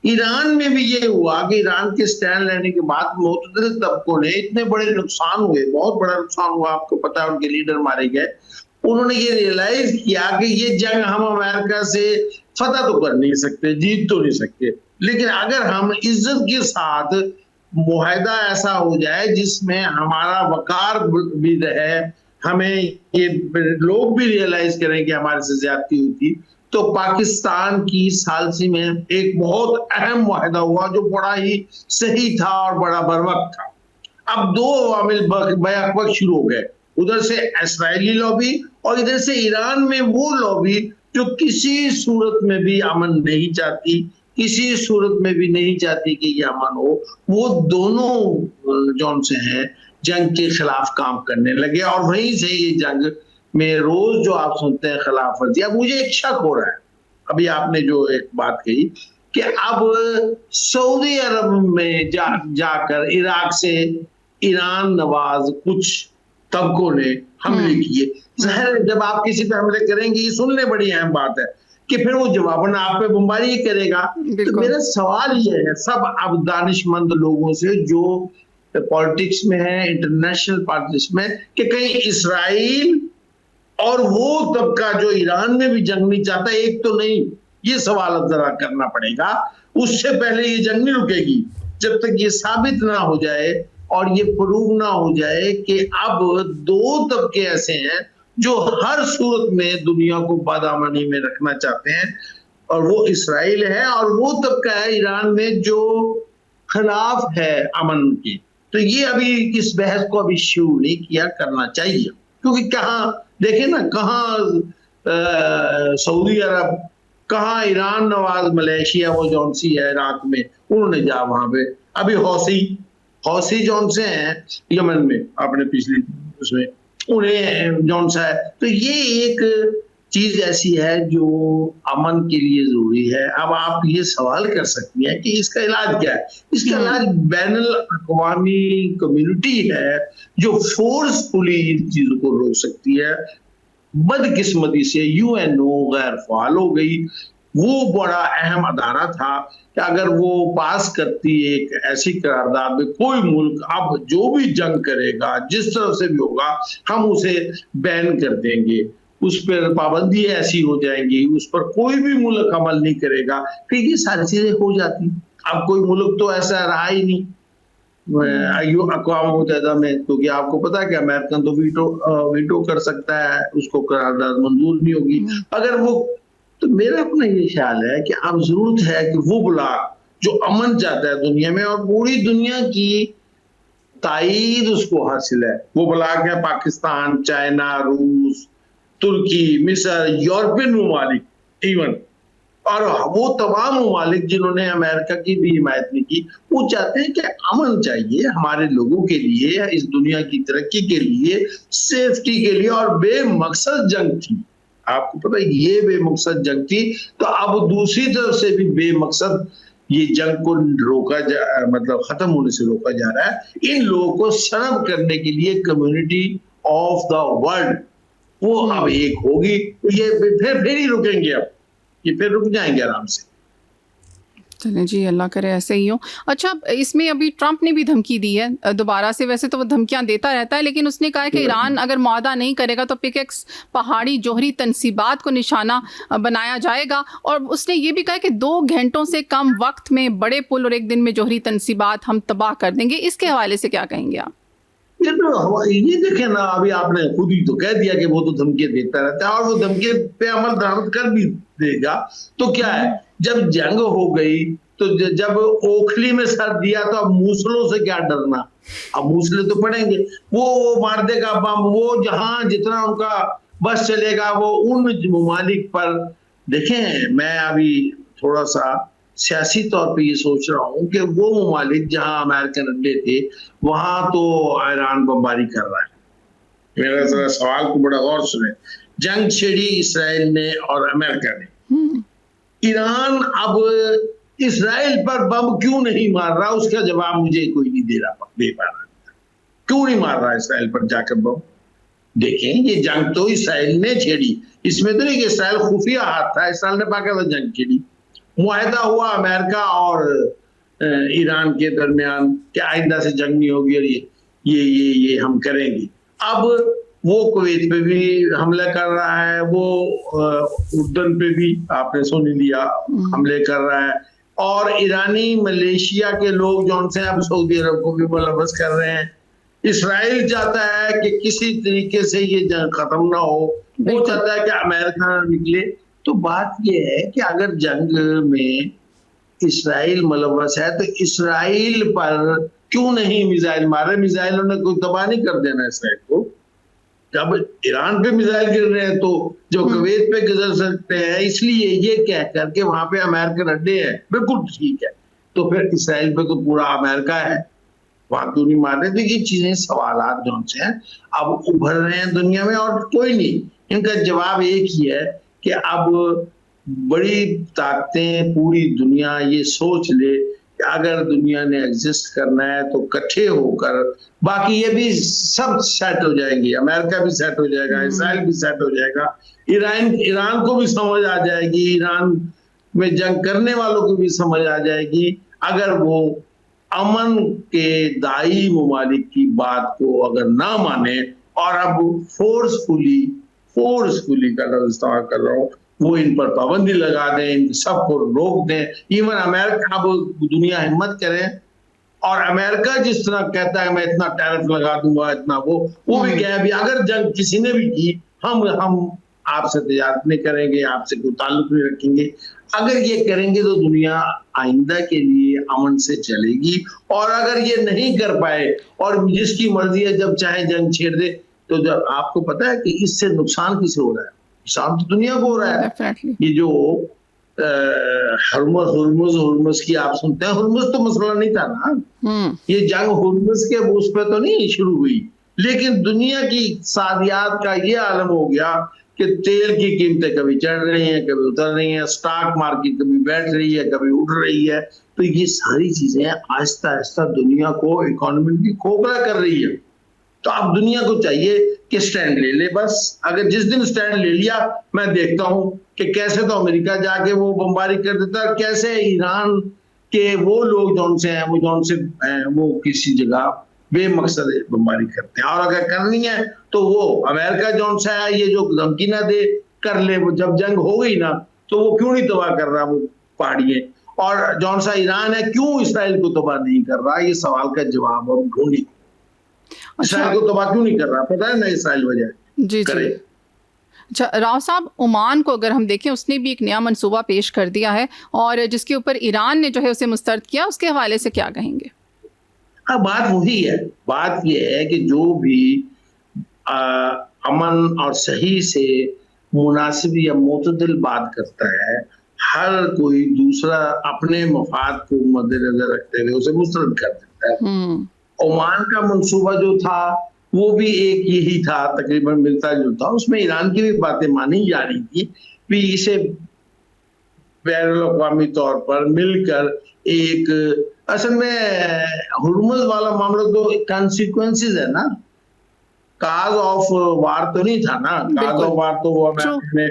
ईरान में भी ये हुआ कि ईरान के स्टैंड लेने के बाद मुतअद्दिद तबकों ने, इतने बड़े नुकसान हुए, बहुत बड़ा नुकसान हुआ, आपको पता है, उनके लीडर मारे गए। उन्होंने ये रियलाइज किया कि ये जंग हम अमेरिका से फतह तो कर नहीं सकते, जीत तो नहीं सकते, लेकिन अगर हम इज्जत के साथ मुआहदा ऐसा हो जाए जिसमें हमारा वकार भी रहे, हमें ये लोग भी रियलाइज करें कि हमारे से ज्यादती हुई थी, तो पाकिस्तान की सालसी में एक बहुत अहम मुआहदा हुआ जो बड़ा ही सही था और बड़ा बरवक्त था। अब दो अवामिल बैक शुरू हो गए, उधर से इस्राएली लॉबी और इधर से ईरान में वो लॉबी जो किसी सूरत में भी अमन नहीं चाहती, किसी सूरत में भी नहीं चाहती कि ये अमन हो। वो दोनों जौन से हैं जंग के खिलाफ काम करने लगे, और वहीं से ये जंग में रोज जो आप सुनते हैं खिलाफ वर्जी। अब मुझे एक शक हो रहा है, अभी आपने जो एक बात कही कि अब सऊदी अरब में जाकर इराक से ईरान नवाज कुछ तबकों ने हमले किए। जाहिर है जब आप किसी पे हमले करेंगे, ये सुनने बड़ी अहम बात है कि फिर वो जवाबन आप पे बमबारी करेगा। तो मेरा सवाल ये है सब अब दानिशमंद लोगों से जो पॉलिटिक्स में है, इंटरनेशनल पॉलिटिक्स में, कि कहीं इसराइल और वो तबका जो ईरान में भी जंग नहीं चाहता, एक तो नहीं, ये सवाल अब जरा करना पड़ेगा। उससे पहले ये जंग नहीं रुकेगी जब तक ये साबित ना हो जाए और ये प्रूव ना हो जाए कि अब दो तबके ऐसे हैं जो हर सूरत में दुनिया को बादामनी में रखना चाहते हैं, और वो इसराइल है और वो तबका है ईरान में जो खिलाफ है अमन के। तो ये अभी इस बहस को अभी शुरू नहीं किया, करना चाहिए, क्योंकि कहाँ देखे ना, कहाँ सऊदी अरब, कहाँ ईरान नवाज मलेशिया, वो जौन सी है इराक में, उन्होंने जा वहां पे। अभी हौसी जौन से हैं यमन में, आपने पिछली उसमें उन्हें जौन सा है। तो ये एक चीज ऐसी है जो अमन के लिए जरूरी है। अब आप ये सवाल कर सकती हैं कि इसका इलाज क्या है। इसका इलाज बैनुल अक़वामी कम्युनिटी है जो फोर्सफुली इन चीजों को रोक सकती है। बदकिस्मती से यूएनओ गैर फाल हो गई। वो बड़ा अहम अदारा था कि अगर वो पास करती एक ऐसी करारदाद में कोई मुल्क अब जो भी जंग करेगा, जिस तरह से भी होगा, हम उसे बैन कर देंगे, उस पर पाबंदी ऐसी हो जाएंगी, उस पर कोई भी मुल्क अमल नहीं करेगा, फिर ये सारी चीजें हो जाती। अब कोई मुल्क तो ऐसा रहा ही नहीं अक़वाम मुत्तहिदा में, क्योंकि आपको पता है कि अमेरिकन तो वीटो कर सकता है, उसको करारदाद मंजूर नहीं होगी अगर वो। तो मेरा अपना ये ख्याल है कि अब जरूरत है कि वो ब्लॉक जो अमन चाहता है दुनिया में और पूरी दुनिया की ताईद उसको हासिल है, वो ब्लॉक है पाकिस्तान, चाइना, रूस, तुर्की, मिस्र, यूरोपियन ममालिक इवन, और वो तमाम ममालिक जिन्होंने अमेरिका की भी हिमायत नहीं की, वो चाहते हैं कि अमन चाहिए हमारे लोगों के लिए, इस दुनिया की तरक्की के लिए, सेफ्टी के लिए, और बेमकसद जंग थी। आपको पता है ये बेमकसद जंग थी, तो अब दूसरी तरफ से भी बेमकसद ये जंग को मतलब खत्म होने से रोका जा रहा है। इन लोगों को सर्व करने के लिए कम्युनिटी ऑफ द वर्ल्ड वो अब एक होगी, ये फिर ही रुकेंगे, अब ये फिर रुक जाएंगे आराम से। चलें जी, अल्लाह करे ऐसे ही हो। अच्छा, इसमें अभी ट्रंप ने भी धमकी दी है दोबारा से, वैसे तो वो धमकियां देता रहता है, लेकिन उसने कहा है कि ईरान अगर मुआहदा नहीं करेगा तो पिकेक्स पहाड़ी जोहरी तनसीबात को निशाना बनाया जाएगा, और उसने ये भी कहा कि 2 घंटों से कम वक्त में बड़े पुल और 1 दिन में जोहरी तनसीबात हम तबाह कर देंगे। इसके हवाले से क्या कहेंगे आप? ये देखें ना, अभी आपने खुद ही तो कह दिया कि वो तो धमकियां देता रहता है, और वो धमकी पे अमल दरामद कर भी देगा। तो क्या है, जब जंग हो गई तो जब ओखली में सर दिया तो अब मूसलों से क्या डरना, अब मूसले तो पड़ेंगे, वो मार देगा बम, वो जहां जितना उनका बस चलेगा वो उन ममालिक पर। देखें, मैं अभी थोड़ा सा सियासी तौर पे ये सोच रहा हूँ कि वो ममालिक जहां अमेरिकन अड्डे थे वहां तो ईरान बमबारी कर रहा है। मेरा जरा सवाल को बड़ा गौर सुने, जंग छेड़ी इसराइल ने और अमेरिका ने, ईरान अब इसराइल पर बम क्यों नहीं मार रहा, उसका जवाब मुझे कोई नहीं दे पा रहा। क्यों नहीं मार रहा इसराइल पर जाकर बम? देखें, ये जंग तो इसराइल ने छेड़ी, इसमें तो नहीं कि इसराइल खुफिया हाथ था, इसराइल ने पाकिस्तान जंग छेड़ी। मुआहदा हुआ अमेरिका और ईरान के दरमियान कि आइंदा से जंग नहीं होगी और ये हम करेंगे। अब वो कुवैत पे भी हमला कर रहा है, वो उर्दन पे भी आपने सुन लिया हमले कर रहा है, और ईरानी मलेशिया के लोग जो से अब सऊदी अरब को भी मुलव्वस कर रहे हैं। इसराइल चाहता है कि किसी तरीके से ये जंग खत्म ना हो, वो चाहता है कि अमेरिका निकले। तो बात ये है कि अगर जंग में इसराइल मुलव्वस है तो इसराइल पर क्यों नहीं मिसाइल मारे? मिसाइलों ने कोई तबाह नहीं कर देना इसराइल को। जब ईरान पे मिसाइल गिर रहे हैं तो जो कुवैत पे गुजर सकते हैं, इसलिए ये कह करके वहां पे अमेरिकन अड्डे हैं, बिल्कुल ठीक है, तो फिर इसराइल पे तो पूरा अमेरिका है, वहां क्यों नहीं मार रहे? तो ये चीजें सवालात जो हैं अब उभर रहे हैं दुनिया में, और कोई नहीं, इनका जवाब एक ही है कि अब बड़ी ताकतें, पूरी दुनिया ये सोच ले कि अगर दुनिया ने एग्जिस्ट करना है तो इकट्ठे होकर, बाकी ये भी सब सेट हो जाएंगे, अमेरिका भी सेट हो जाएगा, इसराइल भी सेट हो जाएगा, ईरान को भी समझ आ जाएगी, ईरान में जंग करने वालों को भी समझ आ जाएगी, अगर वो अमन के दाई ममालिक की बात को अगर ना माने और अब फोर्सफुली का लफ्ज़ इस्तेमाल कर रहा हूँ, वो इन पर पाबंदी लगा दें, इन सबको रोक दें। इवन अमेरिका, अब दुनिया हिम्मत करे और अमेरिका जिस तरह कहता है मैं इतना टैरिफ लगा दूंगा, इतना वो भी कहे भी अगर जंग किसी ने भी की, हम आपसे तजारत नहीं करेंगे, आपसे कोई ताल्लुक नहीं रखेंगे। अगर ये करेंगे तो दुनिया आइंदा के लिए अमन से चलेगी, और अगर ये नहीं कर पाए और जिसकी मर्जी है जब चाहे जंग छेड़ दे, तो जब आपको पता है कि इससे नुकसान किसे हो रहा है? नुकसान तो दुनिया को हो रहा है। ये जो हुर्मुज की आप सुनते हैं, हुर्मुज तो मसला नहीं था ना, ये जंग हुर्मुज के उस पर तो नहीं शुरू हुई, लेकिन दुनिया की इक़्तिसादियात का ये आलम हो गया कि तेल की कीमतें कभी चढ़ रही हैं, कभी उतर रही हैं, स्टॉक मार्केट कभी बैठ रही है, कभी उठ रही है। तो ये सारी चीजें आहिस्ता आहिस्ता दुनिया को, इकोनॉमी की खोखला कर रही है। तो अब दुनिया को चाहिए कि स्टैंड ले ले बस। अगर जिस दिन स्टैंड ले लिया, मैं देखता हूं कि कैसे तो अमेरिका जाके वो बमबारी कर देता है, कैसे ईरान के वो लोग जौन से वो किसी जगह बेमकसद बमबारी करते हैं। और अगर करनी है तो वो अमेरिका जौन सा है, ये जो धमकी ना दे कर ले, वो जब जंग हो गई ना तो वो क्यों नहीं तबाह कर रहा वो पहाड़ियां, और जौन सा ईरान है क्यों इसराइल को तबाह नहीं कर रहा? ये सवाल का जवाब हम ढूंढी। इसराइल को तबाह क्यों नहीं कर रहा? पता है ना इसराइल वजह जी करे। अच्छा राव साहब, ओमान को अगर हम देखें, उसने भी एक नया मंसूबा पेश कर दिया है और जिसके ऊपर ईरान ने जो है उसे मुस्तरद किया, उसके हवाले से क्या कहेंगे? हाँ, बात वही है। बात यह है कि जो भी अमन और सही से मुनासिब या मुतदिल बात करता है, हर कोई दूसरा अपने मफाद को मद्देनजर रखते हुए उसे मुस्तरद कर देता है। ओमान का मंसूबा जो था वो भी एक यही था, तकरीबन मिलता जुलता। उसमें ईरान की भी बातें मानी जा रही थी कि इसे बैनुल-अक़वामी तौर पर मिलकर एक, असल में हुर्मुज़ वाला मामला तो कॉन्सिक्वेंसेस है ना, काज ऑफ वार तो नहीं था ना, काज ऑफ वार तो वो हमें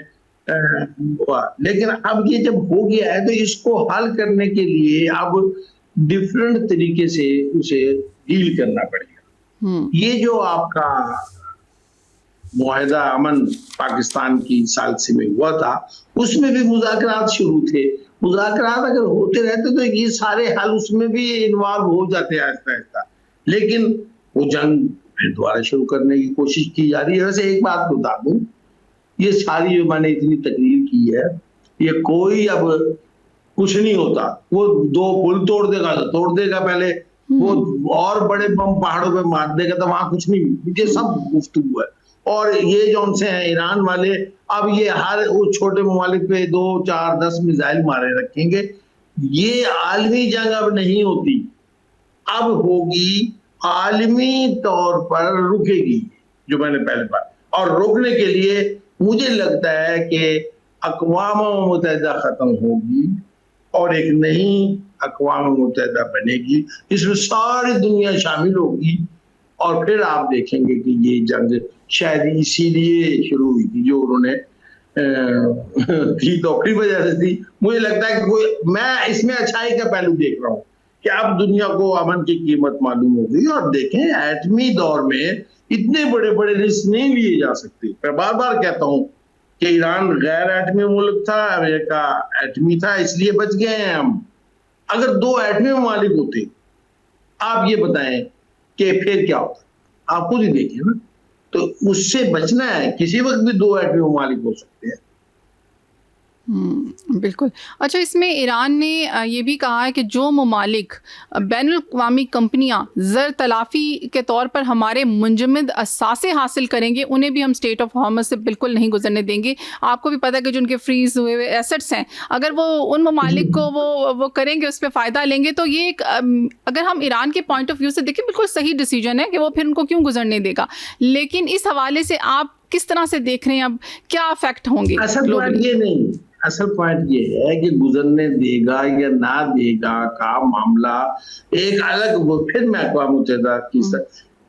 हुआ। लेकिन अब ये जब हो गया है तो इसको हल करने के लिए अब डिफरेंट तरीके से उसे डील करना पड़ेगा। ये जो आपका मुआहिदा अमन पाकिस्तान की सालसी में हुआ था, उसमें भी मुज़ाकरात शुरू थे। मुज़ाकरात अगर होते रहते तो ये सारे हल उसमें भी इन्वॉल्व हो जाते आहिस्ता आहिस्ता, लेकिन वो जंग फिर दोबारा शुरू करने की कोशिश की जा रही है। वैसे एक बात बता दूं, ये सारी जो मैंने इतनी तकरीर की है, ये कोई अब कुछ नहीं होता। वो 2 पुल तोड़ देगा तो तोड़ देगा पहले, वो और बड़े बम पहाड़ों पे मार देगा तो वहां कुछ नहीं, ये सब गुफ्तगू है। और ये जो उनसे हैं ईरान वाले, अब ये हर उस छोटे ममालिक पे 2, 4, 10 मिसाइल मारे रखेंगे। ये आलमी जंग अब नहीं होती, अब होगी आलमी तौर पर रुकेगी, जो मैंने पहले बात। और रोकने के लिए मुझे लगता है कि अक़वाम मुत्तहिदा खत्म होगी और एक नई अक़वाम मुत्तहिदा बनेगी, इसमें सारी दुनिया शामिल होगी। और फिर आप देखेंगे कि ये जंग शायद इसीलिए शुरू हुई थी जो उन्होंने की, तो वजह से थी। मुझे लगता है कि मैं इसमें अच्छाई का पहलू देख रहा हूँ कि अब दुनिया को अमन की कीमत मालूम हो गई। और देखें, एटमी दौर में इतने बड़े बड़े रिस्क नहीं लिए जा सकते। मैं बार बार कहता हूँ कि ईरान गैर एटमी मुल्क था, अमेरिका एटमी था, इसलिए बच गए हैं हम। अगर 2 एटमी ममालिक होते, आप ये बताएं कि फिर क्या होता? आप खुद ही देखिए ना। तो उससे बचना है, किसी वक्त भी 2 एटमी ममालिक हो सकते हैं। बिल्कुल। अच्छा, इसमें ईरान ने ये भी कहा है कि जो ममालिक बैनुल-अक़वामी कंपनियां ज़र तलाफ़ी के तौर पर हमारे मुंजमद असासे हासिल करेंगे, उन्हें भी हम स्टेट ऑफ हॉर्मज़ से बिल्कुल नहीं गुजरने देंगे। आपको भी पता है कि जो उनके फ्रीज़ हुए हुए एसेट्स हैं, अगर वो उन ममालिक को वो करेंगे, उस पर फ़ायदा लेंगे, तो ये एक अगर हम ईरान के पॉइंट ऑफ व्यू से देखें, बिल्कुल सही डिसीजन है कि वो फिर उनको क्यों गुजरने देगा। लेकिन इस हवाले से आप किस तरह से देख रहे हैं, अब क्या इफेक्ट होंगे? असल पॉइंट ये है कि गुजरने देगा या ना देगा का मामला एक अलग, फिर मैं अक़वाम मुत्तहिदा की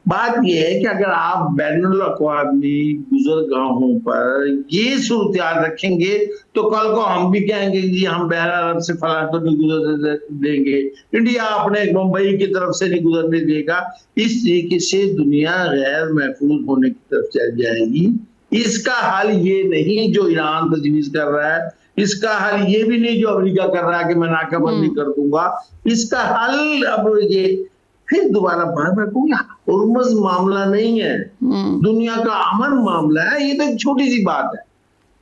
बात ये है कि अगर आप बैनुल अक़वामी गुज़रगाहों पर ये सूरत रखेंगे तो कल को हम भी कहेंगे कि हम बहर अरब से फलां तो नहीं गुजरने देंगे, इंडिया अपने मुंबई की तरफ से नहीं गुजरने देगा। इस तरीके से दुनिया गैर महफूज होने की तरफ चल जाएगी। इसका हल ये नहीं जो ईरान तजवीज़ कर रहा है, इसका हल ये भी नहीं जो अमेरिका कर रहा है कि मैं नाकाबंदी कर दूंगा। इसका हल अब ये फिर दोबारा बार बार कोई हुर्मुज़ मामला नहीं है, दुनिया का अमन मामला है। ये तो एक छोटी सी बात है।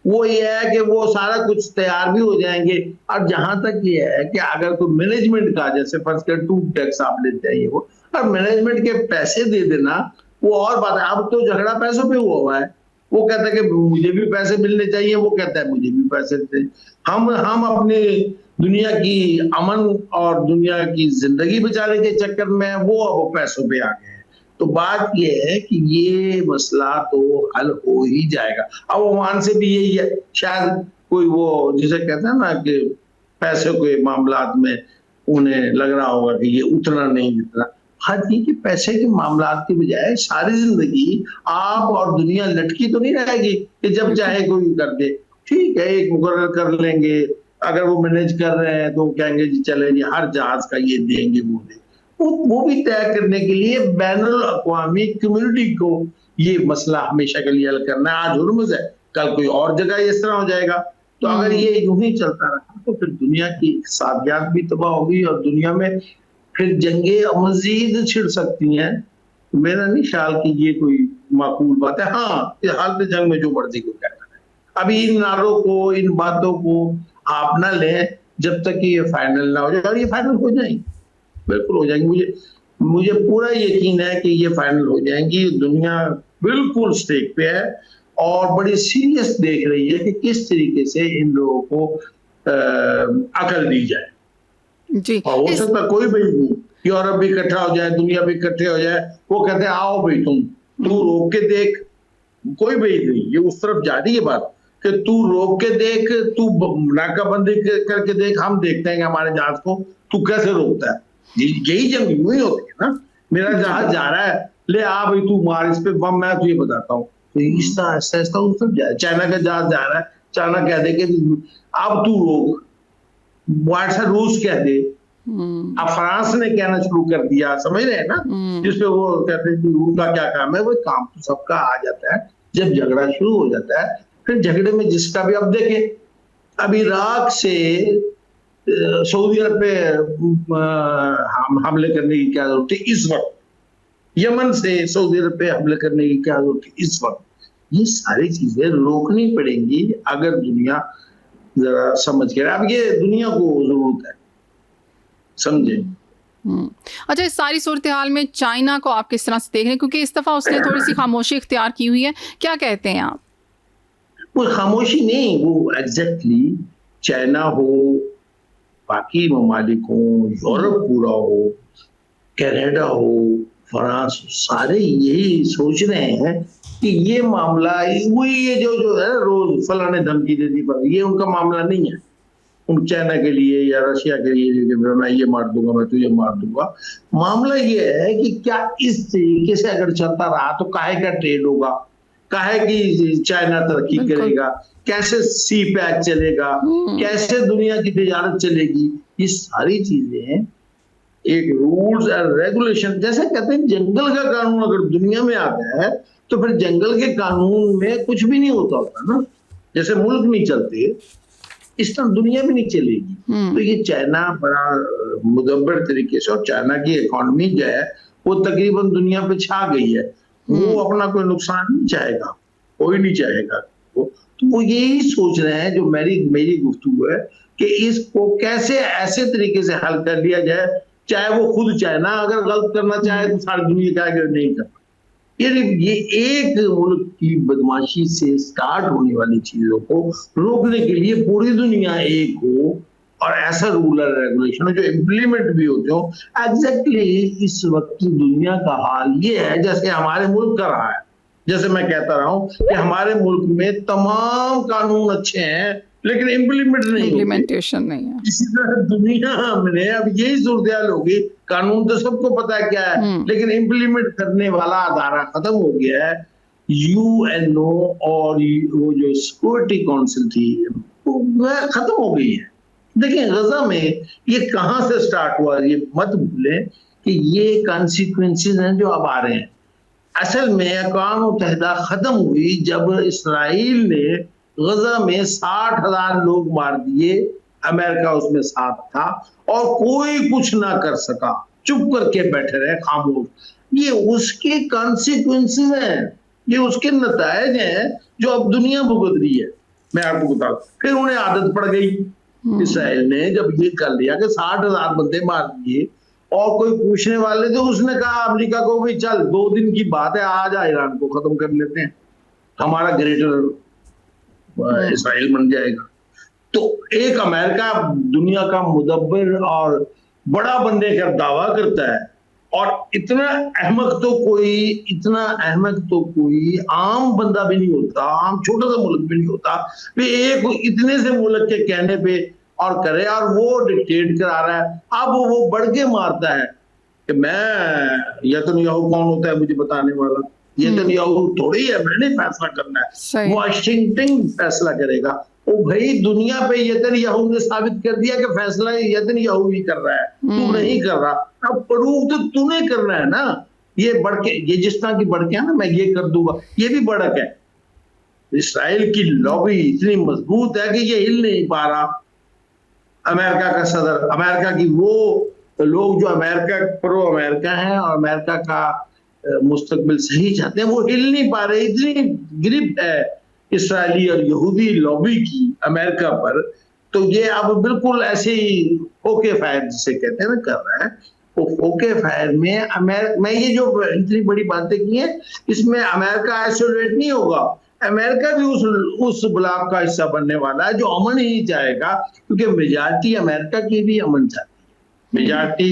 वो ये है कि वो सारा कुछ तैयार भी हो जाएंगे। और जहां तक ये है कि अगर कोई मैनेजमेंट का, जैसे फर्स्ट कर 2 टैक्स आप लेते हैं, वो और मैनेजमेंट के पैसे दे देना वो और बात है। अब तो झगड़ा पैसों पे हुआ है। वो कहता है कि मुझे भी पैसे मिलने चाहिए, वो कहता है मुझे भी पैसे दे। हम अपने दुनिया की अमन और दुनिया की जिंदगी बचाने के चक्कर में वो अब पैसों पे आ गए हैं। तो बात ये है कि ये मसला तो हल हो ही जाएगा। अब ओमान से भी यही है, शायद कोई वो जिसे कहते हैं ना कि पैसों के मामलात में उन्हें लग रहा होगा कि ये उतना नहीं जितना। हर चीज के पैसे के मामलात की बजाय सारी जिंदगी आप और दुनिया लटकी तो नहीं रहेगी कि जब चाहे कोई कर दे। ठीक है, एक मुकर्रर कर लेंगे, अगर वो मैनेज कर रहे हैं तो कहेंगे जी चले जी हर जहाज का ये देंगे वो भी तय करने के लिए बैनुल अक़वामी कम्युनिटी को ये मसला हमेशा के लिए हल करना है। आज हुर्मुज़ है, कल कोई और जगह इस तरह हो जाएगा। तो अगर ये यूं ही चलता रहा तो फिर दुनिया की इक़्तिसादियात भी तबाह होगी और दुनिया में फिर जंगें मजीद छिड़ सकती हैं। मेरा नहीं ख्याल कि ये कोई माकूल बात है। हाँ, हालत जंग में जो मर्जी को कहना है। अभी इन नारों को, इन बातों को आप ना लें जब तक कि ये फाइनल ना हो जाए। और ये फाइनल हो जाएंगी, बिल्कुल हो जाएंगी। मुझे पूरा यकीन है कि ये फाइनल हो जाएंगी। दुनिया बिल्कुल स्टेक पे है और बड़ी सीरियस देख रही है कि किस तरीके से इन लोगों को अकल दी जाए। जी और हो सकता है कोई भी यूरोप भी इकट्ठा हो जाए, दुनिया भी इकट्ठे हो जाए, वो कहते हैं आओ भाई तू रोक के देख, कोई भी नहीं, ये उस तरफ जा रही है बात कि तू रोक के देख, तू नाकाबंदी करके देख, हम देखते हैं कि हमारे जहाज को तू कैसे रोकता है। यही जंग यूं ही होती है ना, मेरा जहाज जा रहा है, ले आ भाई तू मार इस पे बम, मैं तुझे बताता हूँ। तो इस तरह ऐसा ऐसा उस तरफ जाए। चाइना का जहाज जा रहा है, चाइना कह दे कि अब तू रोक, व्हाट्सएप रूस कह दे, अब फ्रांस ने कहना शुरू कर दिया, समझ रहे हैं ना, जिसपे वो कहते हैं कि उनका क्या काम है, वो काम तो सबका आ जाता है जब झगड़ा शुरू हो जाता है। फिर झगड़े में जिसका भी, अब देखें अब इराक से सऊदी अरब पे हमले करने की क्या जरूरत थी इस वक्त, यमन से सऊदी अरब पे हमले करने की क्या जरूरत थी इस वक्त। ये सारी चीजें रोकनी पड़ेंगी अगर दुनिया जरा समझ के। अब ये दुनिया को जरूरत है, समझे। अच्छा, इस सारी सूरत हाल में चाइना को आप किस तरह से देख रहे हैं, क्योंकि इस दफा उसने थोड़ी सी खामोशी इख्तियार की हुई है, क्या कहते हैं आप? वो खामोशी नहीं, वो एग्जैक्टली चाइना हो, बाकी ममालिक हो, यूरोप पूरा हो, कनाडा हो, फ्रांस, सारे यही सोच रहे हैं कि ये मामला वही ये जो है रोज फलाने धमकी दे दी, पर ये उनका मामला नहीं है। उन चाइना के लिए या रशिया के लिए मैं ये मार दूंगा, मैं तुझे मार दूंगा। मामला ये है कि क्या इस तरीके से अगर चलता रहा तो काहे का ट्रेड होगा, काहे की चाइना तरक्की करेगा, कैसे सी पैक चलेगा, कैसे दुनिया की तिजारत चलेगी। ये सारी चीजें एक रूल्स एंड रेगुलेशन, जैसे कहते हैं जंगल का कानून अगर दुनिया में आता है तो फिर जंगल के कानून में कुछ भी नहीं होता ना। जैसे मुल्क नहीं चलते इस तरह दुनिया भी नहीं चलेगी। तो ये चाइना बड़ा मुदब्बर तरीके से, और चाइना की इकोनॉमी जो है वो तकरीबन दुनिया पे छा गई है, वो अपना कोई नुकसान नहीं चाहेगा, कोई नहीं चाहेगा। तो वो यही सोच रहे हैं, जो मेरी गुफ्तगू है कि इसको कैसे ऐसे तरीके से हल कर लिया जाए, चाहे वो खुद चाइना अगर गलत करना चाहे तो सारी दुनिया का अगर नहीं करना। ये एक मुल्क की बदमाशी से स्टार्ट होने वाली चीजों को रोकने के लिए पूरी दुनिया एक हो और ऐसा रूल और रेगुलेशन जो इम्प्लीमेंट भी होते हो। एग्जैक्टली इस वक्त की दुनिया का हाल ये है जैसे हमारे मुल्क का रहा है। जैसे मैं कहता रहा हूँ कि हमारे मुल्क में तमाम कानून अच्छे हैं लेकिन इम्प्लीमेंटेशन नहीं है। इसी तरह दुनिया में अब यही सूरत होगी, कानून तो सबको पता है क्या है, लेकिन इम्प्लीमेंट करने वाला अदारा खत्म हो गया है। यूएनओ और वो जो सिक्योरिटी काउंसिल थी वो खत्म हो गई है। देखिए गजा में ये कहां से स्टार्ट हुआ, ये मत भूलें कि ये कॉन्सिक्वेंसेस हैं जो अब आ रहे हैं। असल में अक़वाम मुत्तहिदा खत्म हुई जब इसराइल ने गजा में 60,000 लोग मार दिए, अमेरिका उसमें साथ था और कोई कुछ ना कर सका, चुप करके बैठे रहे खामोश। ये उसके कॉन्सिक्वेंसेस हैं, ये उसके नतायज हैं जो अब दुनिया भुगत रही है। मैं आपको बता दूं, फिर उन्हें आदत पड़ गई इसराइल ने जब ये कर लिया कि 60,000 बंदे मार दिए और कोई पूछने वाले थे, उसने कहा अमेरिका को भी चल 2 दिन की बात है, आज ईरान को खत्म कर लेते हैं, हमारा ग्रेटर इसराइल बन जाएगा। तो एक अमेरिका दुनिया का मुदब्बिर और बड़ा बनने का दावा करता है और इतना अहमक तो कोई आम बंदा भी नहीं होता, आम छोटा सा मुल्क भी नहीं होता। वे एक इतने से मुल्क के कहने पे और करे और वो डिक्टेट करा रहा है। अब वो बढ़ के मारता है कि मैं नेतन्याहू कौन होता है मुझे बताने वाला, नेतन्याहू थोड़ी है, मैंने फैसला करना है, वाशिंगटन फैसला करेगा। ओ भाई दुनिया पे नेतन्याहू ने साबित कर दिया कि फैसला नेतन्याहू ही कर रहा है, तू नहीं कर रहा। अब प्रूफ तो तूने करना है ना। ये बढ़ के, ये जिस तरह की बढ़ के है ना, मैं ये कर दूंगा, ये भी बढ़क है। इसराइल की लॉबी इतनी मजबूत है कि ये हिल नहीं पा रहा। अमेरिका का सदर, अमेरिका की वो लोग जो अमेरिका प्रो अमेरिका है और अमेरिका का मुस्तकबिल सही चाहते हैं, वो हिल नहीं पा रहे। इतनी ग्रिप है इसराइली और यहूदी लॉबी की अमेरिका पर, तो ये अब बिल्कुल ऐसे ही ओके फायर जिसे कहते हैं ना कर रहा है। वो फोके फायर में मैं ये जो इतनी बड़ी बातें की हैं, इसमें अमेरिका आइसोलेट नहीं होगा। अमेरिका भी उस ब्लॉक का हिस्सा बनने वाला है जो अमन ही चाहेगा, क्योंकि मेजॉरिटी अमेरिका की भी अमन चाहती है, मेजॉरिटी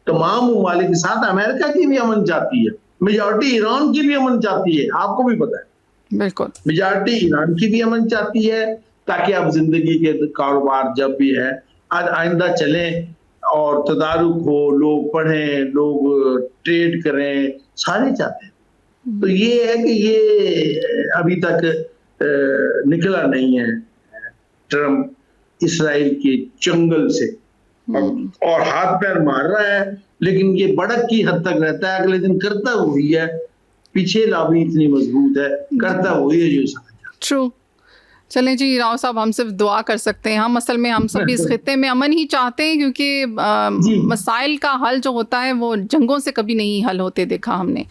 तमाम ममालिक के साथ अमेरिका की भी अमन चाहती है, मेजॉरिटी ईरान की भी अमन चाहती है, आपको भी पता है। बिल्कुल, मेजॉरिटी ईरान की भी अमन चाहती है, ताकि अब जिंदगी के कारोबार जब भी है आइंदा चले और तदारुक हो, लोग पढ़ें, लोग ट्रेड करें, सारे चाहते हैं। तो ये है कि ये अभी तक निकला नहीं है ट्रम्प इसराइल के चंगल से, और हाथ पैर मार रहा है, लेकिन ये बढ़त की हद तक रहता है, अगले दिन करता वही है, पीछे लॉबी इतनी मजबूत है, करता वही है जो समझ। ट्रू। चलें जी राव साहब, हम सिर्फ दुआ कर सकते हैं। हम असल में हम सब इस खित्ते में अमन ही चाहते हैं, क्योंकि मसाइल का हल जो होता है वो जंगों से कभी नहीं हल होते देखा हमने।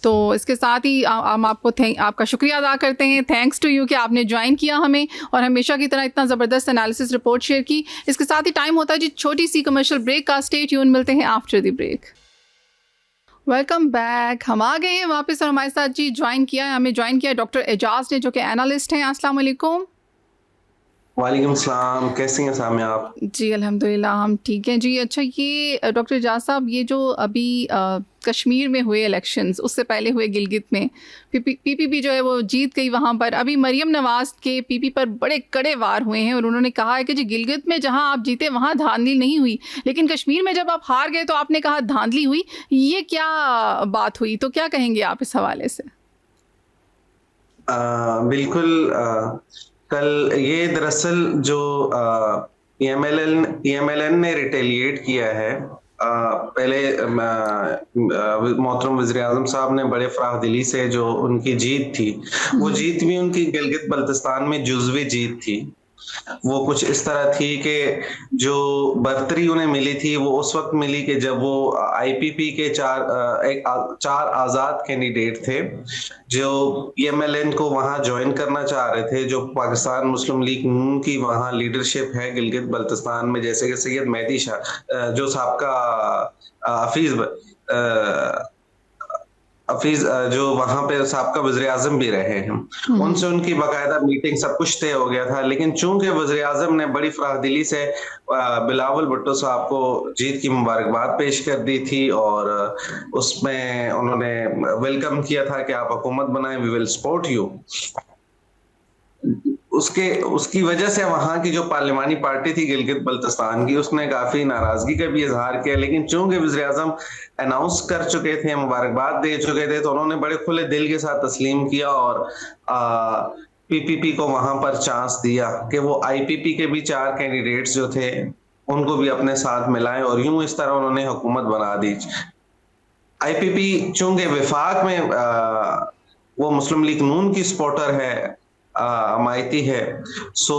तो इसके साथ ही हम आपको आपका शुक्रिया अदा करते हैं। थैंक्स टू यू कि आपने ज्वाइन किया हमें और हमेशा की तरह इतना ज़बरदस्त एनालिसिस रिपोर्ट शेयर की। इसके साथ ही टाइम होता है जी छोटी सी कमर्शियल ब्रेक का। स्टे ट्यून, मिलते हैं after the break. Welcome back. हम आ गए हैं वापस और हमारे साथ जी हमें ज्वाइन किया डॉक्टर एजाज ने, जो कि एनालिस्ट हैं। अस्सलाम वालेकुम। वालेकुम सलाम, कैसी हैं सामिया आप? जी अल्हम्दुलिल्लाह हम ठीक हैं जी। अच्छा, ये डॉक्टर एजाज साहब, ये जो अभी कश्मीर में हुए इलेक्शंस, उससे पहले हुए गिलगित में पीपीपी जो है वो जीत गई वहाँ पर। अभी मरियम नवाज के पीपी पर बड़े कड़े वार हुए हैं और उन्होंने कहा है कि जी गिलगित में जहाँ आप जीते वहाँ धांधली नहीं हुई, लेकिन कश्मीर में जब आप हार गए तो आपने कहा धांधली हुई। ये क्या बात हुई? तो क्या कहेंगे आप इस हवाले से? बिल्कुल। कल ये दरअसल जो EMLN ने रिटेलिएट किया है। पहले मोहतरम वज़ीर-ए-आज़म साहब ने बड़े फराहदिली से जो उनकी जीत थी, वो जीत भी उनकी गिलगित बल्तिस्तान में जुज़वी जीत थी। वो कुछ इस तरह थी कि जो बर्तरी उन्हें मिली थी वो उस वक्त मिली कि जब वो IPP के चार आज़ाद कैंडिडेट थे जो EMLN को वहां ज्वाइन करना चाह रहे थे, जो पाकिस्तान मुस्लिम लीग नून की वहां लीडरशिप है गिलगित बल्तिस्तान में, जैसे कि सैयद मेहदी शाह जो हफीज जो वहां पे साबका वज़ीर-ए-आज़म भी रहे हैं, उनसे उनकी बाकायदा मीटिंग सब कुछ तय हो गया था। लेकिन चूंकि वज़ीर-ए-आज़म ने बड़ी फराहदिली से बिलावल भुट्टो साहब को जीत की मुबारकबाद पेश कर दी थी और उसमें उन्होंने वेलकम किया था कि आप हुकूमत बनाएं, वी विल सपोर्ट यू। उसकी वजह से वहां की जो पार्लिमानी पार्टी थी गिलगित बल्तिस्तान की, उसने काफी नाराजगी का भी इजहार किया। लेकिन चूंकि वज़ीर-ए-आज़म अनाउंस कर चुके थे, मुबारकबाद दे चुके थे, तो उन्होंने बड़े खुले दिल के साथ तस्लीम किया और PPP को वहां पर चांस दिया कि वो IPP के भी 4 कैंडिडेट्स जो थे उनको भी अपने साथ मिलाएं और यूं इस तरह उन्होंने हुकूमत बना दी। IPP चूंकि विफाक में वो मुस्लिम लीग नून की सपोर्टर है, अमायती है, सो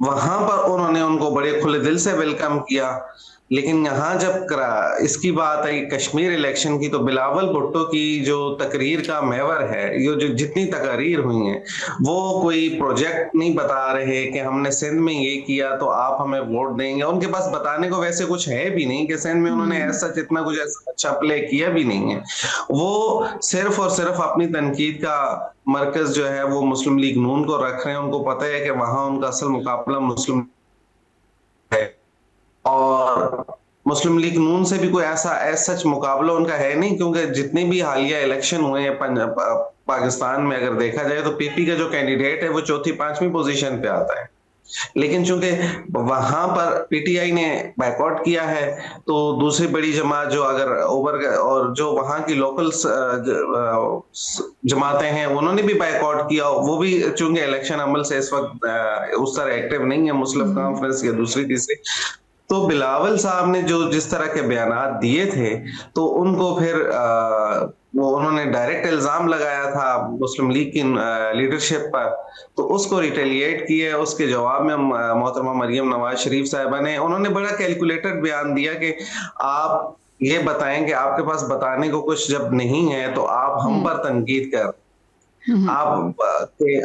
वहां पर उन्होंने उनको बड़े खुले दिल से वेलकम किया। लेकिन यहाँ जब इसकी बात आई कश्मीर इलेक्शन की, तो बिलावल भुट्टो की जो तकरीर का महवर है, ये जो जितनी तकरीर हुई हैं, वो कोई प्रोजेक्ट नहीं बता रहे कि हमने सिंध में ये किया तो आप हमें वोट देंगे। उनके पास बताने को वैसे कुछ है भी नहीं कि सिंध में उन्होंने ऐसा इतना कुछ अच्छा प्ले किया भी नहीं है। वो सिर्फ और सिर्फ अपनी तनकीद का मरकज जो है वो मुस्लिम लीग नून को रख रहे हैं। उनको पता है कि वहां उनका असल मुकाबला मुस्लिम है और मुस्लिम लीग नून से भी कोई ऐसा सच मुकाबला उनका है नहीं, क्योंकि जितने भी हालिया इलेक्शन हुए हैं पाकिस्तान में अगर देखा जाए तो PP का जो कैंडिडेट है वो 4th-5वीं पोजीशन पे आता है। लेकिन चूंकि वहां पर PTI ने बायकॉट किया है, तो दूसरी बड़ी जमात जो अगर और जो वहां की लोकल जमातें हैं उन्होंने भी बायकॉट किया, वो भी चूंकि इलेक्शन अमल से इस वक्त उस तरह एक्टिव नहीं है, मुस्लिम कॉन्फ्रेंस या दूसरी तीसरी। तो बिलावल साहब ने जो जिस तरह के बयानात दिए थे, तो उनको फिर वो उन्होंने डायरेक्ट इल्जाम लगाया था मुस्लिम लीग की लीडरशिप पर, तो उसको रिटेलिएट किया। उसके जवाब में मोहतरमा मरियम नवाज शरीफ साहिबा ने उन्होंने बड़ा कैलकुलेटेड बयान दिया कि आप ये बताएं कि आपके पास बताने को कुछ जब नहीं है तो आप हम पर तनकीद कर, आप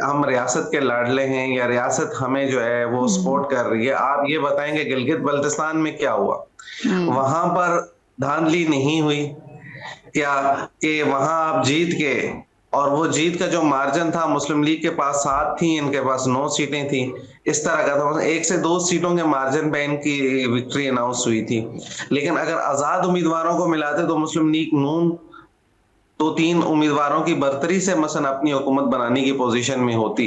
हम रियासत के लाडले हैं या रियासत हमें जो है वो सपोर्ट कर रही है, आप ये बताएंगे गिलगित बल्तिस्तान में क्या हुआ। वहां पर धांधली नहीं हुई क्या कि वहां आप जीत के, और वो जीत का जो मार्जिन था, मुस्लिम लीग के पास 7 थी, इनके पास 9 सीटें थी, इस तरह का था, 1 से 2 सीटों के मार्जिन पे इनकी विक्ट्री अनाउंस हुई थी। लेकिन अगर आजाद उम्मीदवारों को मिलाते तो मुस्लिम लीग नून 2-3 उम्मीदवारों की बर्तरी से मसलन अपनी हुकूमत बनाने की पोजीशन में होती।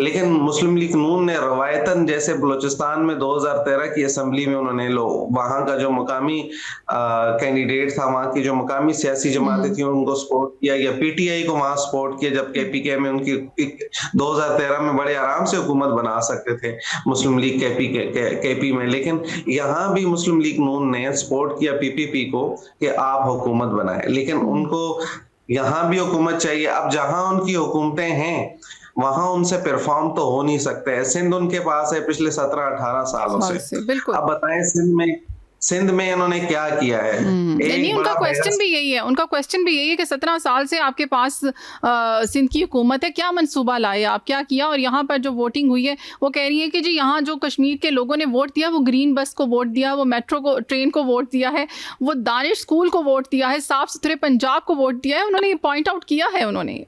लेकिन मुस्लिम लीग नून ने रवायतन, जैसे बलूचिस्तान में 2013 की असेंबली में उन्होंने वहां का जो मुकामी कैंडिडेट था, वहां की जो मुकामी सियासी जमातें थी उनको सपोर्ट किया, या पीटीआई को वहां सपोर्ट किया, जब केपीके में उनकी 2013 में बड़े आराम से हुकूमत बना सकते थे मुस्लिम लीग केपी में। लेकिन यहाँ भी मुस्लिम लीग नून ने सपोर्ट किया पीपीपी को कि आप हुकूमत बनाए, लेकिन उनको यहाँ भी हुकूमत चाहिए। अब जहां उनकी हुकूमतें हैं वहां उनसे परफॉर्म तो हो नहीं सकते हैं। सिंध उनके पास है पिछले 17-18 सालों से। बिल्कुल। अब बताएं सिंध में इन्होंने क्या किया है? नहीं, उनका क्वेश्चन भी यही है, उनका क्वेश्चन भी यही है कि 17 साल से आपके पास सिंध की हुकूमत है, क्या मंसूबा लाए आप, क्या किया? और यहाँ पर जो वोटिंग हुई है वो कह रही है कि जी यहाँ जो कश्मीर के लोगों ने वोट दिया वो ग्रीन बस को वोट दिया, वो मेट्रो को, ट्रेन को वोट दिया है, वो दानिश स्कूल को वोट दिया है, साफ सुथरे पंजाब को वोट दिया है। उन्होंने पॉइंट आउट किया है उन्होंने।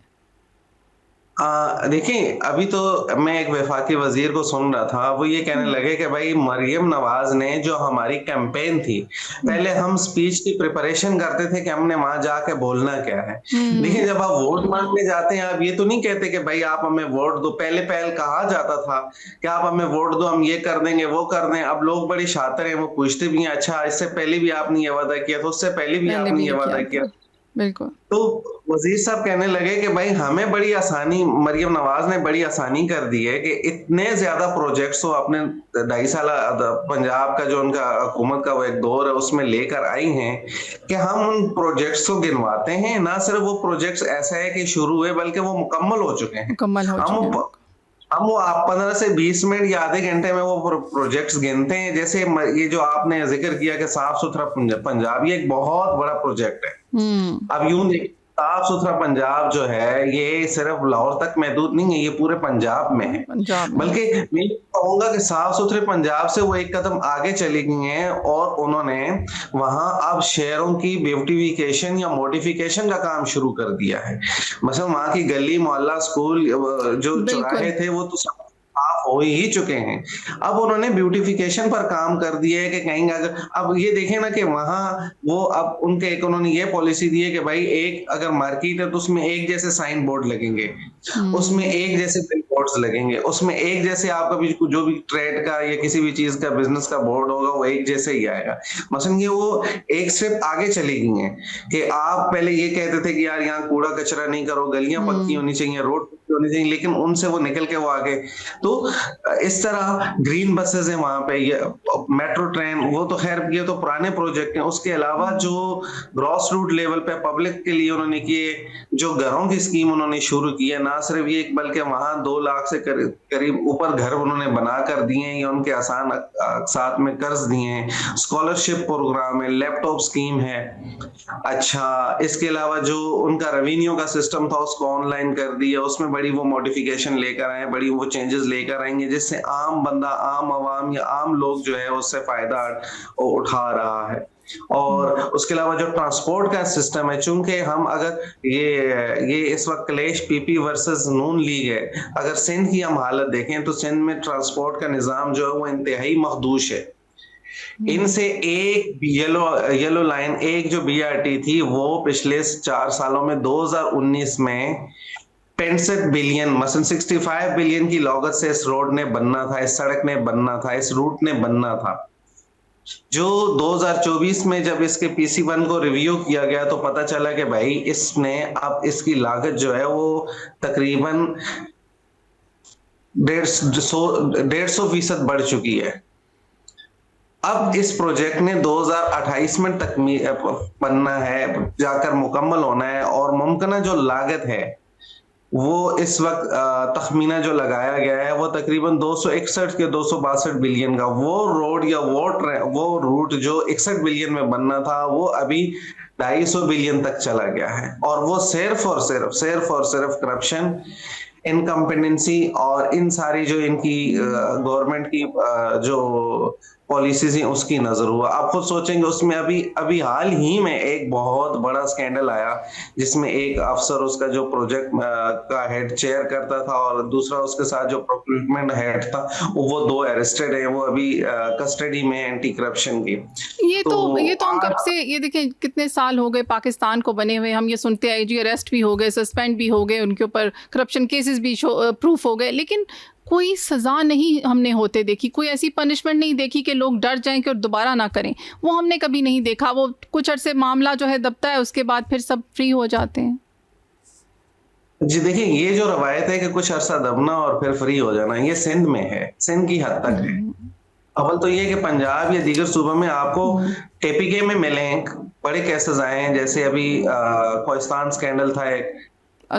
देखिए, अभी तो मैं एक वफाकी वजीर को सुन रहा था, वो ये कहने लगे कि भाई मरियम नवाज ने जो हमारी कैंपेन थी, पहले हम स्पीच की प्रिपरेशन करते थे कि हमने वहां जाके बोलना क्या है, लेकिन जब आप वोट मांगने जाते हैं आप ये तो नहीं कहते कि भाई आप हमें वोट दो। पहले कहा जाता था कि आप हमें वोट दो, हम ये कर देंगे वो कर दें। अब लोग बड़े शातिर हैं, वो पूछते भी हैं, अच्छा इससे पहले भी आपने ये वादा किया था, उससे पहले भी आपने ये वादा किया। बिल्कुल। तो वजीर साहब कहने लगे कि भाई हमें बड़ी आसानी, मरियम नवाज ने बड़ी आसानी कर दी है कि इतने ज्यादा प्रोजेक्ट्स वो अपने 2.5 साल पंजाब का जो उनका हुकूमत का वो एक दौर है उसमें लेकर आई हैं कि हम उन प्रोजेक्ट्स को गिनवाते हैं। ना सिर्फ वो प्रोजेक्ट्स ऐसा है कि शुरू हुए, बल्कि वो मुकम्मल हो चुके हैं। हम वो आप 15 से 20 मिनट या आधे घंटे में वो प्रोजेक्ट्स गिनते हैं। जैसे ये जो आपने जिक्र किया कि साफ सुथरा पंजाब, ये एक बहुत बड़ा प्रोजेक्ट है। अब यूं देखिए, साफ सुथरा पंजाब जो है ये सिर्फ लाहौर तक महदूद नहीं है, ये पूरे पंजाब में है। बल्कि मैं कहूंगा कि साफ सुथरे पंजाब से वो एक कदम आगे चली गई हैं और उन्होंने वहां अब शहरों की ब्यूटिफिकेशन या मॉडिफिकेशन का काम शुरू कर दिया है। मतलब वहां की गली मोहल्ला स्कूल जो चौराहे थे वो तो साफ हो ही चुके हैं। अब उन्होंने ब्यूटिफिकेशन पर काम कर दिया है कि कहीं अगर, अब ये देखें ना कि वहां वो अब उन्होंने ये पॉलिसी दी है कि भाई एक अगर मार्केट है तो उसमें एक जैसे साइन बोर्ड लगेंगे, उसमें एक जैसे बिल बोर्ड्स लगेंगे, उसमें एक जैसे आपका भी जो भी ट्रेड का या किसी भी चीज का बिजनेस का बोर्ड होगा वो एक जैसे ही आएगा। मसलन ये वो एक स्टेप आगे चली गई हैं कि आप पहले ये कहते थे कि यार यहाँ कूड़ा कचरा नहीं करो, गलियां पक्की होनी चाहिए, रोड पक्की होनी चाहिए, लेकिन उनसे वो निकल के वो आगे। तो इस तरह ग्रीन बसेस है वहां पे, ये मेट्रो ट्रेन, वो तो खैर ये तो पुराने प्रोजेक्ट हैं। उसके अलावा जो ग्रॉस रूट लेवल पे पब्लिक के लिए उन्होंने किए, जो घरों की स्कीम उन्होंने शुरू की है, ना सिर्फ ये बल्कि वहां 2 लाख से करीब ऊपर घर उन्होंने बना कर दिए हैं या उनके आसान साथ में कर्ज दिए हैं। स्कॉलरशिप प्रोग्राम है, लैपटॉप स्कीम है। अच्छा, इसके अलावा जो उनका रेवेन्यू का सिस्टम था उसको ऑनलाइन कर दिया, उसमें बड़ी वो मॉडिफिकेशन लेकर आए, बड़ी वो चेंजेस लेकर आएंगे जिससे आम बंदा, आम आवाम या आम लोग जो है उससे फायदा उठा रहा है। और उसके अलावा जो ट्रांसपोर्ट का सिस्टम है, चूंकि हम अगर ये इस वक्त क्लेश पीपी वर्सेस नून लीग है, अगर सिंध की हम हालत देखें तो सिंध में ट्रांसपोर्ट का निजाम जो है वो इंतहाई मखदूश है। इनसे एक येलो लाइन, एक जो बीआरटी थी वो पिछले 4 सालों में 2019 में 65 बिलियन, मतलब 65 बिलियन की लागत से इस रोड ने बनना था, इस सड़क ने बनना था, इस रूट ने बनना था। जो 2024 में जब इसके PC1 को रिव्यू किया गया तो पता चला कि भाई इसने अब इसकी लागत जो है वो तकरीबन 150% बढ़ चुकी है। अब इस प्रोजेक्ट ने 2028 में बनना है, जाकर मुकम्मल होना है, और मुमकिन जो लागत है वो इस वक्त तखमीना जो लगाया गया है वो तकरीबन 261 के 262 बिलियन का। वो रोड या वो रूट जो 61 बिलियन में बनना था वो अभी 250 बिलियन तक चला गया है। और वो सिर्फ और सिर्फ करप्शन, इनकम्पिटेंसी और इन सारी जो इनकी गवर्नमेंट की जो पॉलिसीज हैं उसकी नजर हुआ। आप खुद सोचेंगे उसमें अभी हाल ही में एक बहुत बड़ा स्कैंडल आया जिसमें एक अफसर उसका जो प्रोजेक्ट का हेड चेयर करता था और दूसरा उसके साथ जो प्रोक्यूरमेंट हेड था, वो दो अरेस्टेड है, वो अभी कस्टडी में एंटी करप्शन की। ये तो हम कब से, ये देखिए कितने साल हो गए पाकिस्तान को बने हुए, हम ये सुनते आए जी अरेस्ट भी हो गए, सस्पेंड भी हो गए, उनके ऊपर करप्शन केसेस भी प्रूफ हो गए, लेकिन कोई सज़ा नहीं हमने होते देखी, कोई ऐसी पनिशमेंट नहीं देखी कि लोग डर जाएं कि और दोबारा ना करें। वो हमने कभी नहीं देखा। वो कुछ अरसे मामला जो है दबता है, उसके बाद फिर सब फ्री हो जाते हैं। जी देखिए, ये जो रवायत है कि कुछ अरसा दबना और फिर फ्री हो जाना, ये सिंध में है, सिंध की हद तक है। अव्वल तो ये कि पंजाब या दीगर सूबों में आपको केपीके में मिले बड़े केसेस आए हैं, जैसे अभी कोहिस्तान स्कैंडल था एक,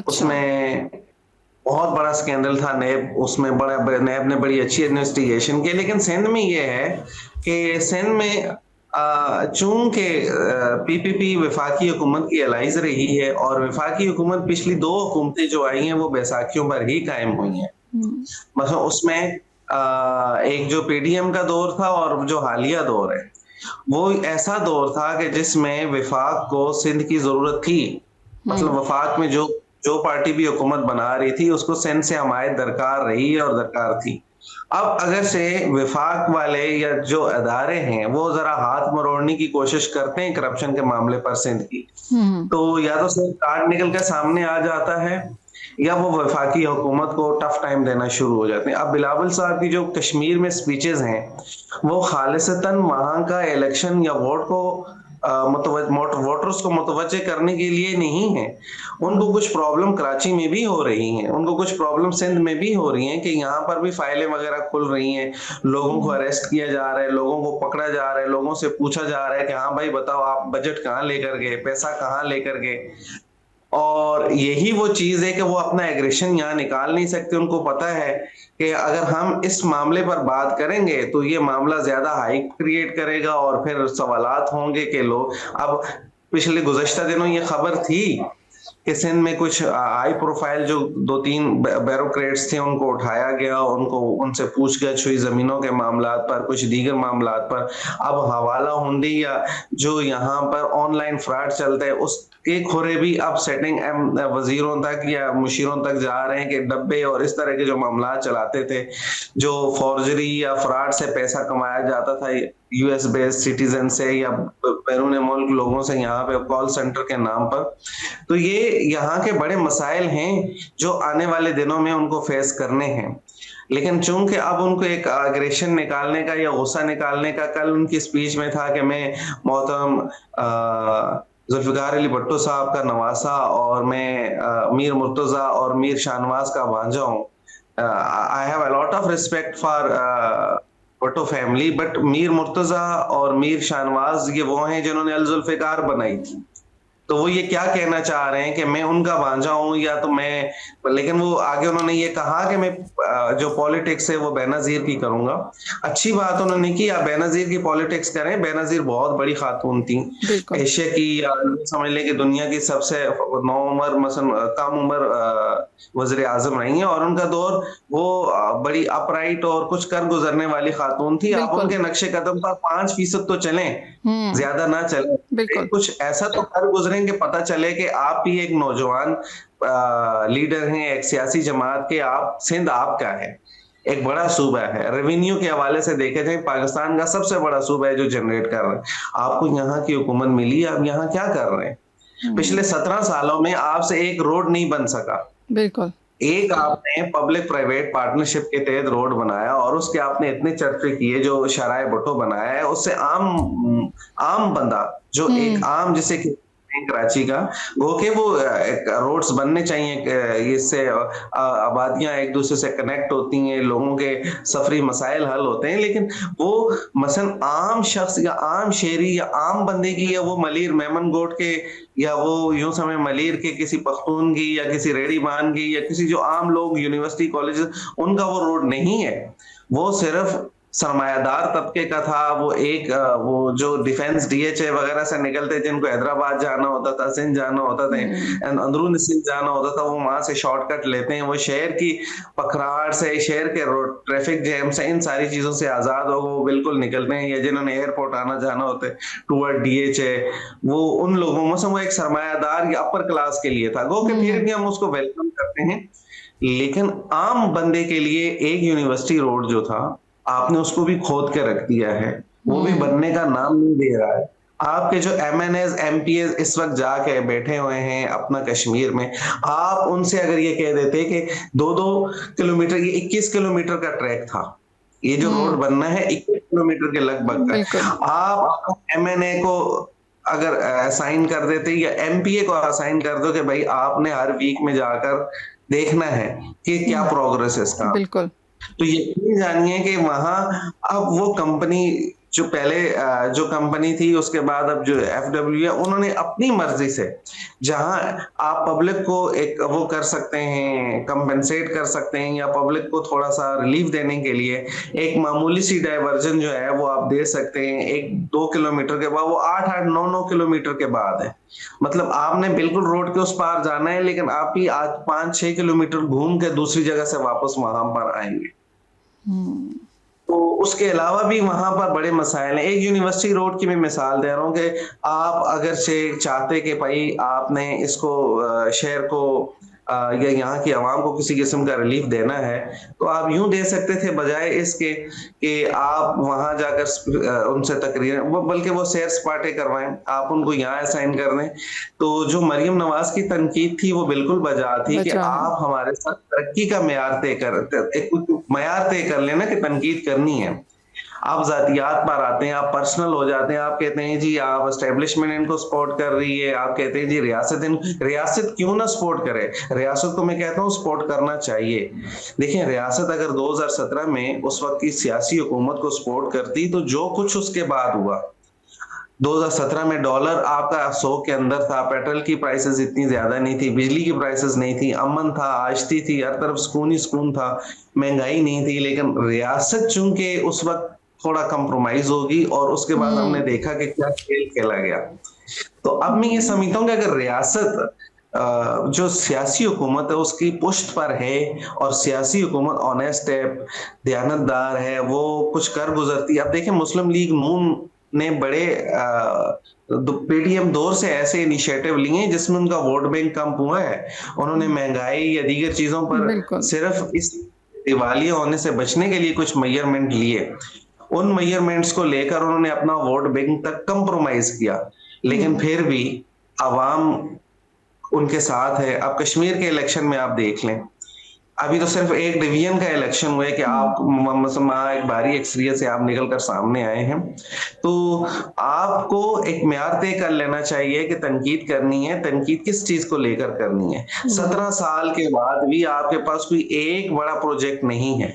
उसमें बहुत बड़ा स्कैंडल था। नैब उसमें नैब ने बड़ी अच्छी इन्वेस्टिगेशन की। लेकिन सिंध में ये है कि सिंध में चूंकि पीपीपी वफाकी हुकूमत की एलाइज रही है और वफाकी हुकूमत पिछली दो हुकूमतें जो आई हैं वो बैसाखियों पर ही कायम हुई हैं। मतलब उसमें एक जो पीडीएम का दौर था और जो हालिया दौर है, वो ऐसा दौर था कि जिसमें वफाक को सिंध की जरूरत थी। मतलब वफाक में जो पार्टी भी हुकूमत बना रही थी उसको सिंध से हमायत दरकार रही है और दरकार थी। अब अगर से विफाक वाले या जो अदारे हैं वो जरा हाथ मरोड़ने की कोशिश करते हैं करप्शन के मामले पर सिंध की, तो या तो सिंध कार्ड निकल कर सामने आ जाता है या वो वफाकी हुकूमत को टफ टाइम देना शुरू हो जाते हैं। अब बिलावल साहब की जो कश्मीर में स्पीचेस हैं वो खालिसतन वहां का इलेक्शन या वोट को वोटर्स को मुतवज्जे करने के लिए नहीं है। उनको कुछ प्रॉब्लम कराची में भी हो रही हैं, उनको कुछ प्रॉब्लम सिंध में भी हो रही हैं कि यहाँ पर भी फाइलें वगैरह खुल रही हैं, लोगों को अरेस्ट किया जा रहा है, लोगों को पकड़ा जा रहा है, लोगों से पूछा जा रहा है कि हाँ भाई बताओ आप बजट कहाँ लेकर गए, पैसा कहाँ लेकर गए। और यही वो चीज है कि वो अपना एग्रेशन यहाँ निकाल नहीं सकते। उनको पता है कि अगर हम इस मामले पर बात करेंगे तो ये मामला ज्यादा हाइप क्रिएट करेगा और फिर सवालात होंगे कि लोग, अब पिछले गुज़श्ता दिनों ये खबर थी कि सिंध में कुछ हाई प्रोफाइल जो 2-3 ब्यूरोक्रेट्स थे उनको उठाया गया, उनसे पूछगछ हुई जमीनों के मामलात पर, कुछ दीगर मामलात पर। अब हवाला हुंडी या जो यहाँ पर ऑनलाइन फ्रॉड चलता है उसके खुरे भी अब सेटिंग वजीरों तक या मुशीरों तक जा रहे हैं कि डब्बे और इस तरह के जो मामला चलाते थे, जो फॉर्जरी या फ्रॉड से पैसा कमाया जाता था यूएस बेस्ड सिटीजन से या बैरून मुल्क लोगों से यहाँ पे कॉल सेंटर के नाम पर। तो ये यहाँ के बड़े मसाइल हैं जो आने वाले दिनों में उनको फेस करने हैं। लेकिन चूंकि अब उनको एक एग्रेशन निकालने का या गुस्सा निकालने का, कल उनकी स्पीच में था कि मैं मोहतरम जुल्फिकार अली भुट्टो साहब का नवासा और मैं मीर मुर्तजा और मीर शाहनवाज का भांजा हूँ। I have a lot of respect for Bhutto family, but Mir Murtaza और मीर शाहनवाज ये वो हैं जिन्होंने अल जुल्फिकार बनाई थी। तो वो ये क्या कहना चाह रहे हैं कि मैं उनका भांजा हूं या तो मैं, लेकिन वो आगे उन्होंने ये कहा कि मैं जो पॉलिटिक्स है वो बेनजीर की करूंगा। अच्छी बात उन्होंने की, आप बेनजीर की पॉलिटिक्स करें। बेनजीर बहुत बड़ी खातून थी, एशिया की या समझ लें कि दुनिया की सबसे नौउम्र मसलन कम उम्र वज़ीर आज़म रही हैं और उनका दौर वो बड़ी अपराइट और कुछ कर गुजरने वाली खातून थी। आप उनके नक्शे कदम पर 5% तो चलें, ज्यादा ना चले, कुछ ऐसा तो कर गुजरेंगे पता चले कि आप ही एक नौजवान लीडर हैं एक सियासी जमात के। आप सिंध आपका है, एक बड़ा सूबा है, रेवेन्यू के हवाले से देखे जाए पाकिस्तान का सबसे बड़ा सूबा है जो जनरेट कर रहे हैं। आपको यहाँ की हुकूमत मिली, आप यहाँ क्या कर रहे हैं? पिछले 17 सालों में आपसे एक रोड नहीं बन सका। बिल्कुल। एक आपने पब्लिक प्राइवेट पार्टनरशिप के तहत रोड बनाया और उसके आपने इतने चर्चे किए, जो शराय भुट्टो बनाया है, उससे आम बंदा जो एक आम जिसे कराची का वो के वो रोड्स बनने चाहिए, इससे आबादियां एक दूसरे से कनेक्ट होती हैं, लोगों के सफरी मसाइल हल होते हैं। लेकिन वो मसलन आम शख्स या आम शहरी या आम बंदे की या वो मलीर मेमन गोट के या वो यूं समय मलीर के किसी पख्तून की या किसी रेडीबान की या किसी जो आम लोग यूनिवर्सिटी कॉलेज, उनका वो रोड नहीं है। वो सिर्फ सरमायादार तबके का था, वो जो डिफेंस डीएचए वगैरह से निकलते, जिनको हैदराबाद जाना होता था, सिंध जाना होता था, अंदरून सिंध जाना होता था, वो वहां से शॉर्टकट लेते हैं। वो शहर की पखराहट से, शहर के रोड ट्रैफिक जैम से, इन सारी चीजों से आजाद हो वो बिल्कुल निकलते हैं। या जिन्होंने एयरपोर्ट आना जाना होता है टूवर्ड डीएचए, वो उन लोगों में से वो एक सरमायादार या अपर क्लास के लिए था। गो कि फिर भी हम उसको वेलकम करते हैं। लेकिन आम बंदे के लिए एक यूनिवर्सिटी रोड जो था, आपने उसको भी खोद के रख दिया है, वो भी बनने का नाम नहीं दे रहा है। आपके जो MNAs MPAs इस वक्त जाके बैठे हुए हैं अपना कश्मीर में, आप उनसे अगर ये कह देते कि 2-2 किलोमीटर, ये 21 किलोमीटर का ट्रैक था, ये जो रोड बनना है 21 किलोमीटर के लगभग का, आप MNA को अगर असाइन कर देते या MPA को असाइन कर दो कि भाई आपने हर वीक में जाकर देखना है कि क्या प्रोग्रेस है इसका, बिल्कुल। तो यकीन जानिए कि वहां अब वो कंपनी जो पहले जो कंपनी थी, उसके बाद अब जो FW है, उन्होंने अपनी मर्जी से, जहां आप पब्लिक को एक वो कर सकते हैं, कंपेंसेट कर सकते हैं, या पब्लिक को थोड़ा सा रिलीफ देने के लिए एक मामूली सी डाइवर्जन जो है वो आप दे सकते हैं 1-2 किलोमीटर के बाद, वो 8-8, 9-9 किलोमीटर के बाद है। मतलब आपने बिल्कुल रोड के उस पार जाना है, लेकिन आप ही 5-6 किलोमीटर घूम के दूसरी जगह से वापस वहां पर आएंगे। तो उसके अलावा भी वहां पर बड़े मसाइल हैं। एक यूनिवर्सिटी रोड की मैं मिसाल दे रहा हूँ कि आप अगर से चाहते कि भाई आपने इसको शहर को या यहाँ की आवाम को किसी किस्म का रिलीफ देना है, तो आप यूं दे सकते थे, बजाय इसके कि आप वहां जाकर उनसे तकरीर, बल्कि वो सैर सपाटे करवाएं, आप उनको यहाँ असाइन कर दें। तो जो मरियम नवाज की तनकीद थी वो बिल्कुल बजा थी कि आप हमारे साथ तरक्की का म्यार तय कर लेना कि तनकीद करनी है। आप जातियात पर आते हैं, आप पर्सनल हो जाते हैं, आप कहते हैं जी आप एस्टेब्लिशमेंट इनको सपोर्ट कर रही है, आप कहते हैं जी रियासत क्यों ना सपोर्ट करे। रियासत को मैं कहता हूँ सपोर्ट करना चाहिए। देखिए, रियासत अगर 2017 में उस वक्त की सियासी हुकूमत को सपोर्ट करती, तो जो कुछ उसके बाद हुआ, 2017 में डॉलर आपका 100 के अंदर था, पेट्रोल की प्राइसेस इतनी ज्यादा नहीं थी, बिजली की प्राइसेस नहीं थी, अमन था, आश्ती थी, हर तरफ सुकून ही सुकून था, महंगाई नहीं थी। लेकिन रियासत चूंकि उस वक्त थोड़ा कंप्रोमाइज होगी, और उसके बाद हमने देखा कि क्या खेल खेला गया। तो अब मैं ये समझता हूँ कि अगर रियासत जो सियासी हुकूमत है उसकी पुष्ट पर है, और सियासी हुकूमत ऑनेस्ट है, दयानतदार है, वो कुछ कर गुजरती है। अब देखें, मुस्लिम लीग नून ने बड़े PDM दौर से ऐसे इनिशिएटिव लिए जिसमें उनका वोट बैंक कम हुआ है। उन्होंने महंगाई या दीगर चीजों पर सिर्फ इस दिवालिया होने से बचने के लिए कुछ मेजरमेंट लिए, उन मेजरमेंट्स को लेकर उन्होंने अपना वोट बैंक तक कंप्रोमाइज किया, लेकिन फिर भी आवाम उनके साथ है। अब कश्मीर के इलेक्शन में आप देख लें, अभी तो सिर्फ एक डिवीजन का इलेक्शन हुआ है कि आप एक भारी अक्सरियत से आप निकल कर सामने आए हैं। तो आपको एक म्यार तय कर लेना चाहिए कि तनकीद करनी है, तनकीद किस चीज को लेकर करनी है। 17 साल के बाद भी आपके पास कोई एक बड़ा प्रोजेक्ट नहीं है।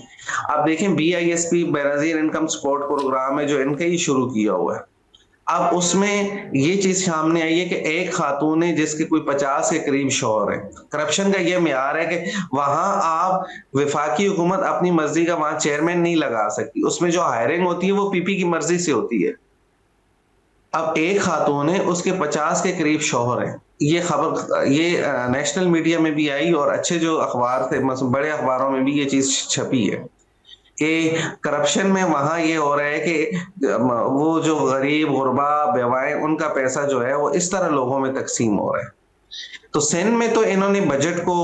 आप देखें, BISP Benazir income support programme है जो इनका ही शुरू किया हुआ है। अब उसमें ये चीज सामने आई है कि एक खातून है जिसके कोई 50 के करीब शौहर है। करप्शन का ये म्यार है कि वहां आप वफाकी हुकूमत अपनी मर्जी का वहां चेयरमैन नहीं लगा सकती, उसमें जो हायरिंग होती है वो PP की मर्जी से होती है। अब एक खातून है, उसके 50 के करीब शौहर है। ये खबर नेशनल मीडिया में भी आई, और अच्छे जो अखबार थे, बड़े अखबारों में भी ये चीज छपी है कि करप्शन में वहां ये हो रहा है कि वो जो गरीब गुरबा बेवाएं, उनका पैसा जो है वो इस तरह लोगों में तकसीम हो रहा है। तो सिंध में तो इन्होंने बजट को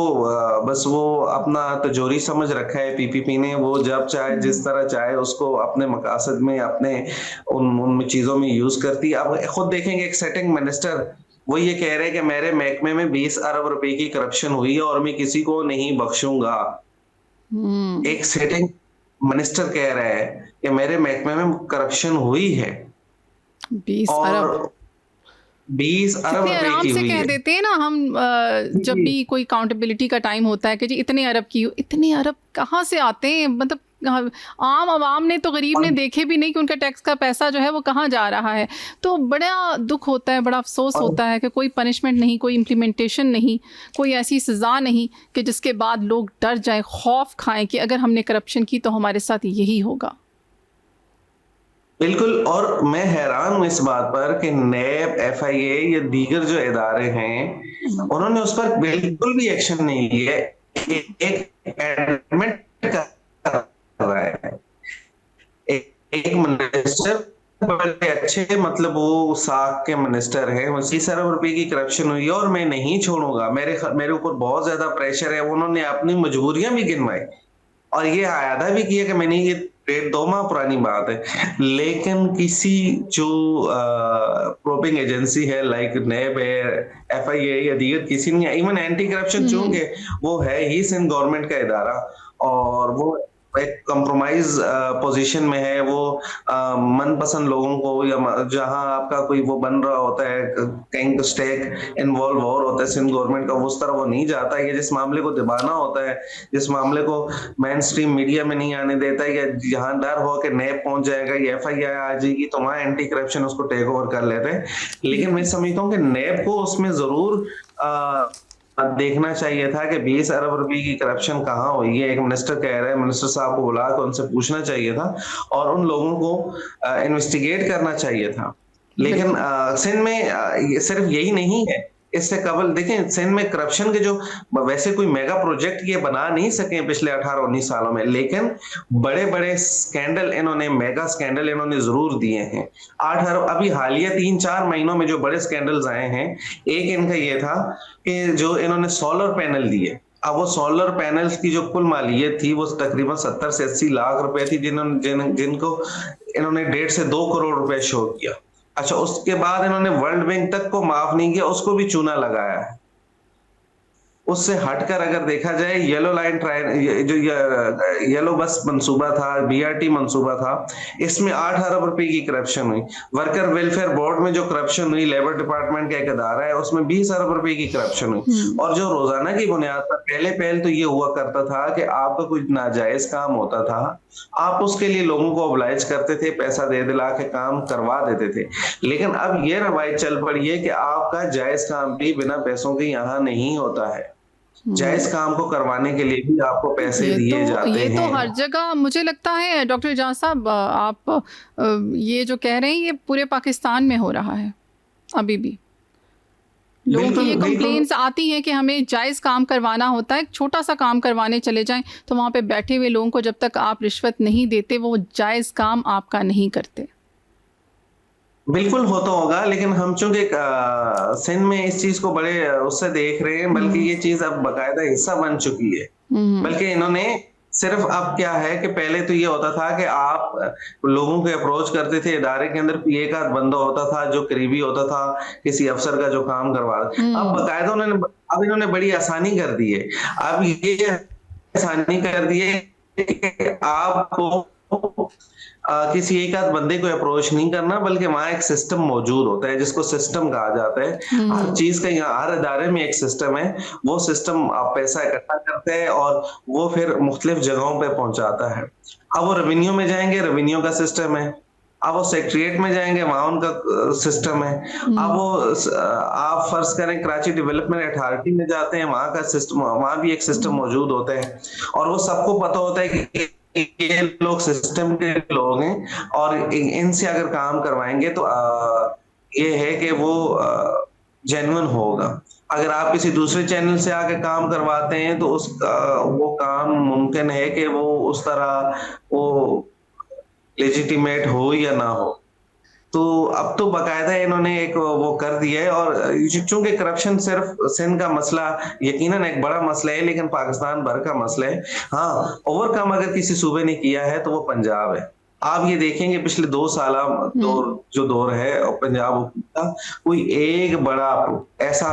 बस वो अपना तिजोरी समझ रखा है PPP ने, वो जब चाहे जिस तरह चाहे उसको अपने मकासद में, अपने उन चीजों में यूज करती है। अब खुद देखेंगे, एक सेटिंग मिनिस्टर वो ये कह रहे हैं कि मेरे महकमे में 20 अरब रुपए की करप्शन हुई है और मैं किसी को नहीं बख्शूंगा। एक सेटिंग मिनिस्टर कह रहा है कि मेरे महकमे में करप्शन हुई है 20 अरब रुपए आराम की से हुई कह है। देते हैं ना हम, जब भी कोई अकाउंटेबिलिटी का टाइम होता है कि जी इतने अरब की, इतने अरब कहाँ से आते हैं? मतलब आम आवाम ने तो, गरीब ने देखे भी नहीं कि उनका टैक्स का पैसा जो है वो कहाँ जा रहा है। तो बड़ा दुख होता है, बड़ा अफसोस होता है कि कोई पनिशमेंट नहीं, कोई इम्प्लीमेंटेशन नहीं, कोई ऐसी सज़ा नहीं कि जिसके बाद लोग डर जाएं, खौफ खाएं कि अगर हमने करप्शन की तो हमारे साथ यही होगा। बिल्कुल। और मैं हैरान हूं इस बात पर कि नैब, एफआईए या दीगर जो इदारे हैं उन्होंने उस पर बिल्कुल भी एक्शन नहीं लिया। एक एडमिट कर रहा है एक मिनिस्टर, बड़े अच्छे, मतलब वो साख के मिनिस्टर है, 30 अरब रुपए की करप्शन हुई है और मैं नहीं छोड़ूंगा, मेरे ऊपर बहुत ज्यादा प्रेशर है। उन्होंने अपनी मजबूरियां भी गिनवाई और ये आयादा भी किया कि मैंने ये 1.5-2 माह पुरानी बात है, लेकिन किसी जो प्रोबिंग एजेंसी है लाइक नैब है, एफआईए या दीगर किसी ने, इवन एंटी करप्शन चूंकि वो है ही सिंध गवर्नमेंट का इदारा और वो एक कंप्रोमाइज पोजीशन में है, वो मनपसंद लोगों को या जहां आपका कोई वो बन रहा होता है, कहीं स्टेक इन्वॉल्व और होता है सिंध गवर्नमेंट का, उस तरह वो नहीं जाता है। जिस मामले को दबाना होता है, जिस मामले को मेन स्ट्रीम मीडिया में नहीं आने देता है, या जहां डर हो कि नैब पहुंच जाएगा या एफआईआर आ जाएगी तो वहां एंटी करप्शन उसको टेक ओवर कर लेते हैं। लेकिन मैं समझता हूँ कि नैब को उसमें जरूर देखना चाहिए था कि 20 अरब रुपए की करप्शन कहाँ हुई है। एक मिनिस्टर कह रहे हैं, मिनिस्टर साहब को बुला कर उनसे पूछना चाहिए था और उन लोगों को इन्वेस्टिगेट करना चाहिए था। लेकिन सिंध में सिर्फ यही नहीं है, इससे कबल देखें सिंध में करप्शन के जो वैसे कोई मेगा प्रोजेक्ट ये बना नहीं सके पिछले 18-19 सालों में, लेकिन बड़े बड़े स्कैंडल इन्होंने, मेगा स्कैंडल इन्होंने जरूर दिए हैं। 8 अरब अभी हालिया 3-4 महीनों में जो बड़े स्कैंडल्स आए हैं, एक इनका ये था कि जो इन्होंने सोलर पैनल दिए। अब वो सोलर पैनल्स की जो कुल मालियत थी वो तकरीबन 70 से 80 लाख रुपए थी, जिनको इन्होंने 1.5 से 2 करोड़ रुपए शो किया। अच्छा, उसके बाद इन्होंने वर्ल्ड बैंक तक को माफ नहीं किया, उसको भी चूना लगाया है। उससे हटकर अगर देखा जाए, येलो लाइन ट्रायल जो येलो बस मंसूबा था, बीआरटी मंसूबा था, इसमें 8 अरब रुपए की करप्शन हुई। वर्कर वेलफेयर बोर्ड में जो करप्शन हुई, लेबर डिपार्टमेंट का एक अदारा है, उसमें 20 अरब रुपए की करप्शन हुई। और जो रोजाना की बुनियाद पर पहले तो ये हुआ करता था कि आपका कोई नाजायज काम होता था, आप उसके लिए लोगों को ऑब्लाइज करते थे, पैसा दे दिला के काम करवा देते थे। लेकिन अब ये रवायत चल पड़ी है कि आपका जायज काम भी बिना पैसों के यहाँ नहीं होता है। जायज काम को करवाने के लिए भी आपको पैसे दिए जाते हैं। ये तो हर जगह मुझे लगता है। डॉक्टर जान साहब, आप ये जो कह रहे हैं ये पूरे पाकिस्तान में हो रहा है। अभी भी लोगों की ये कंप्लेंट्स आती हैं कि हमें जायज़ काम करवाना होता है, छोटा सा काम करवाने चले जाएं तो वहाँ पे बैठे हुए लोगों को जब तक आप रिश्वत नहीं देते वो जायज़ काम आपका नहीं करते। बिल्कुल होता होगा, लेकिन हम चूंकि सिंध में इस चीज को बड़े उससे देख रहे हैं, बल्कि ये चीज अब बाकायदा हिस्सा बन चुकी है। बल्कि इन्होंने सिर्फ अब क्या है कि पहले तो ये होता था कि आप लोगों को अप्रोच करते थे, इदारे के अंदर एक आध बंदा होता था जो करीबी होता था किसी अफसर का जो काम करवा रहा। अब बाकायदा इन्होंने बड़ी आसानी कर दी है। अब ये आसानी कर दी है कि आपको किसी एक आध बंदे को अप्रोच नहीं करना, बल्कि वहां एक सिस्टम मौजूद होता है जिसको सिस्टम कहा जाता है। हर चीज का यहाँ हर इदारे में एक सिस्टम है। वो सिस्टम आप पैसा इकट्ठा करते हैं और वो फिर मुख्तलिफ जगहों पे पहुंचाता है। अब वो रेवेन्यू में जाएंगे, रेवेन्यू का सिस्टम है। अब वो सेक्रेटरीट में जाएंगे, वहां उनका सिस्टम है। अब वो आप फर्ज करें कराची डेवलपमेंट अथॉरिटी में जाते हैं, वहां का सिस्टम, वहां भी एक सिस्टम मौजूद होता है और वो सबको पता होता है कि ये लोग सिस्टम के लोग हैं और इनसे अगर काम करवाएंगे तो ये है कि वो जेन्युइन होगा। अगर आप किसी दूसरे चैनल से आके काम करवाते हैं तो वो काम मुमकिन है कि वो उस तरह वो लेजिटिमेट हो या ना हो। तो अब तो बाकायदा इन्होंने एक वो कर दिया है। और चूंकि करप्शन सिर्फ सिंध का मसला यकीनन एक बड़ा मसला है, लेकिन पाकिस्तान भर का मसला है। हाँ, ओवरकम अगर किसी सूबे ने किया है तो वो पंजाब है। आप ये देखेंगे पिछले 2 साल जो दौर है और पंजाब का कोई एक बड़ा ऐसा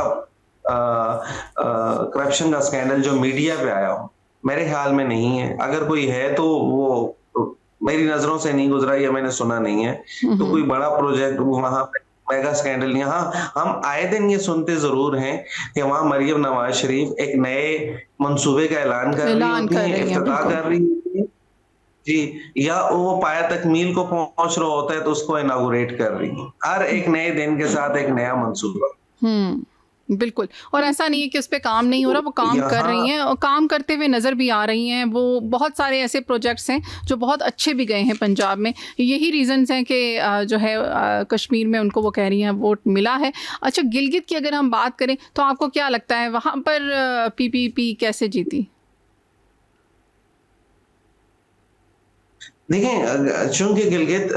करप्शन का स्कैंडल जो मीडिया पे आया हो, मेरे ख्याल में नहीं है। अगर कोई है तो वो मेरी नजरों से नहीं गुजरा या मैंने सुना नहीं है। तो कोई बड़ा प्रोजेक्ट वहां पे मेगा स्कैंडल यहाँ हम आए दिन ये सुनते जरूर हैं कि वहां मरियम नवाज शरीफ एक नए मंसूबे का ऐलान कर रही है, इफ्तिताह कर रही है जी, या वो पाया तकमील को पहुंच रहा होता है तो उसको इनागुरेट कर रही है। हर एक नए दिन के साथ एक नया मंसूबा। बिल्कुल, और ऐसा नहीं है कि उस पे काम नहीं हो रहा, वो काम कर रही हैं और काम करते हुए नज़र भी आ रही हैं। वो बहुत सारे ऐसे प्रोजेक्ट्स हैं जो बहुत अच्छे भी गए हैं पंजाब में। यही रीज़न्स हैं कि जो है कश्मीर में उनको वो कह रही हैं वोट मिला है। अच्छा, गिलगित की अगर हम बात करें तो आपको क्या लगता है वहाँ पर पीपीपी कैसे जीती? देखिए, चूंकि गिलगित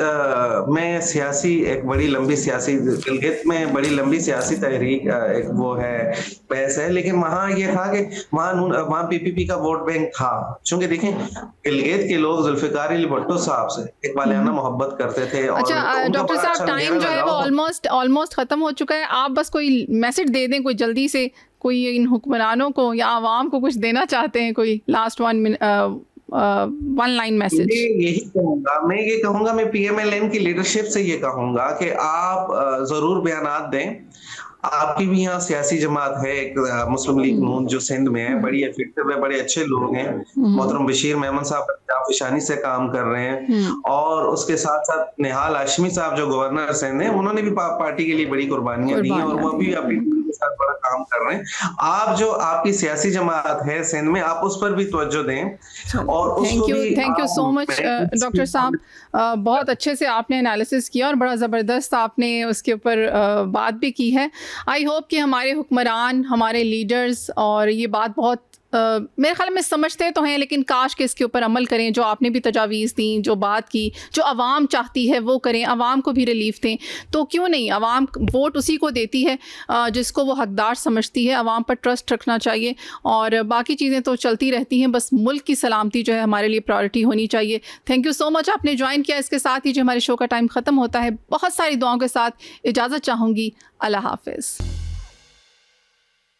में सियासी एक बड़ी लंबी सियासी गिलगित में बड़ी लंबी सियासी तहरीक एक वो है बहस है, लेकिन वहाँ ये था कि वहाँ पीपीपी का वोट बैंक था। चूंकि देखें, गिलगित के लोग जुल्फिकार अली भुट्टो साहब से एक वालियाना मोहब्बत करते थे। अच्छा डॉक्टर साहब, टाइम जो है वो ऑलमोस्ट खत्म हो चुका है। आप बस कोई मैसेज दे दें, कोई जल्दी से, कोई इन हुक्मरानों को या आवाम को कुछ देना चाहते हैं, कोई लास्ट वन लाइन मैसेज। मैं ये कहूंगा, मैं पीएमएलएन की लीडरशिप से ये कहूंगा कि आप जरूर बयानात दें। आपकी भी यहाँ सियासी जमात है एक मुस्लिम लीग नून जो सिंध में है, बड़ी इफेक्टिव है, बड़े अच्छे लोग हैं। मोहतरम बशीर मेमन साहब काफिशानी से काम कर रहे हैं, और उसके साथ साथ निहाल हाशमी साहब जो गवर्नर सिंध हैं, उन्होंने भी पार्टी के लिए बड़ी कुर्बानियां दी हैं और वो भी अपनी टीम के साथ बड़ा काम कर रहे हैं। आप जो आपकी सियासी जमात है सिंध में, आप उस पर भी तवज्जो दें और उसको भी। Thank you so much doctor साहब, बहुत अच्छे से आपने एनालिसिस किया और बड़ा ज़बरदस्त आपने उसके ऊपर बात भी की है। आई होप कि हमारे हुक्मरान, हमारे लीडर्स और ये बात बहुत मेरे ख्याल में समझते तो हैं, लेकिन काश के इसके ऊपर अमल करें। जो आपने भी तजावीज़ दी, जो बात की, जो आवाम चाहती है वो करें, आवाम को भी रिलीफ दें। तो क्यों नहीं, आवाम वोट उसी को देती है जिसको वो हकदार समझती है। आवाम पर ट्रस्ट रखना चाहिए और बाकी चीज़ें तो चलती रहती हैं, बस मुल्क की सलामती जो है हमारे लिए प्रायोरिटी होनी चाहिए। थैंक यू सो मच, आपने ज्वाइन किया। इसके साथ ही जो हमारे शो का टाइम ख़त्म होता है, बहुत सारी दुआओं के साथ इजाज़त चाहूँगी। अल्लाह हाफ़िज़।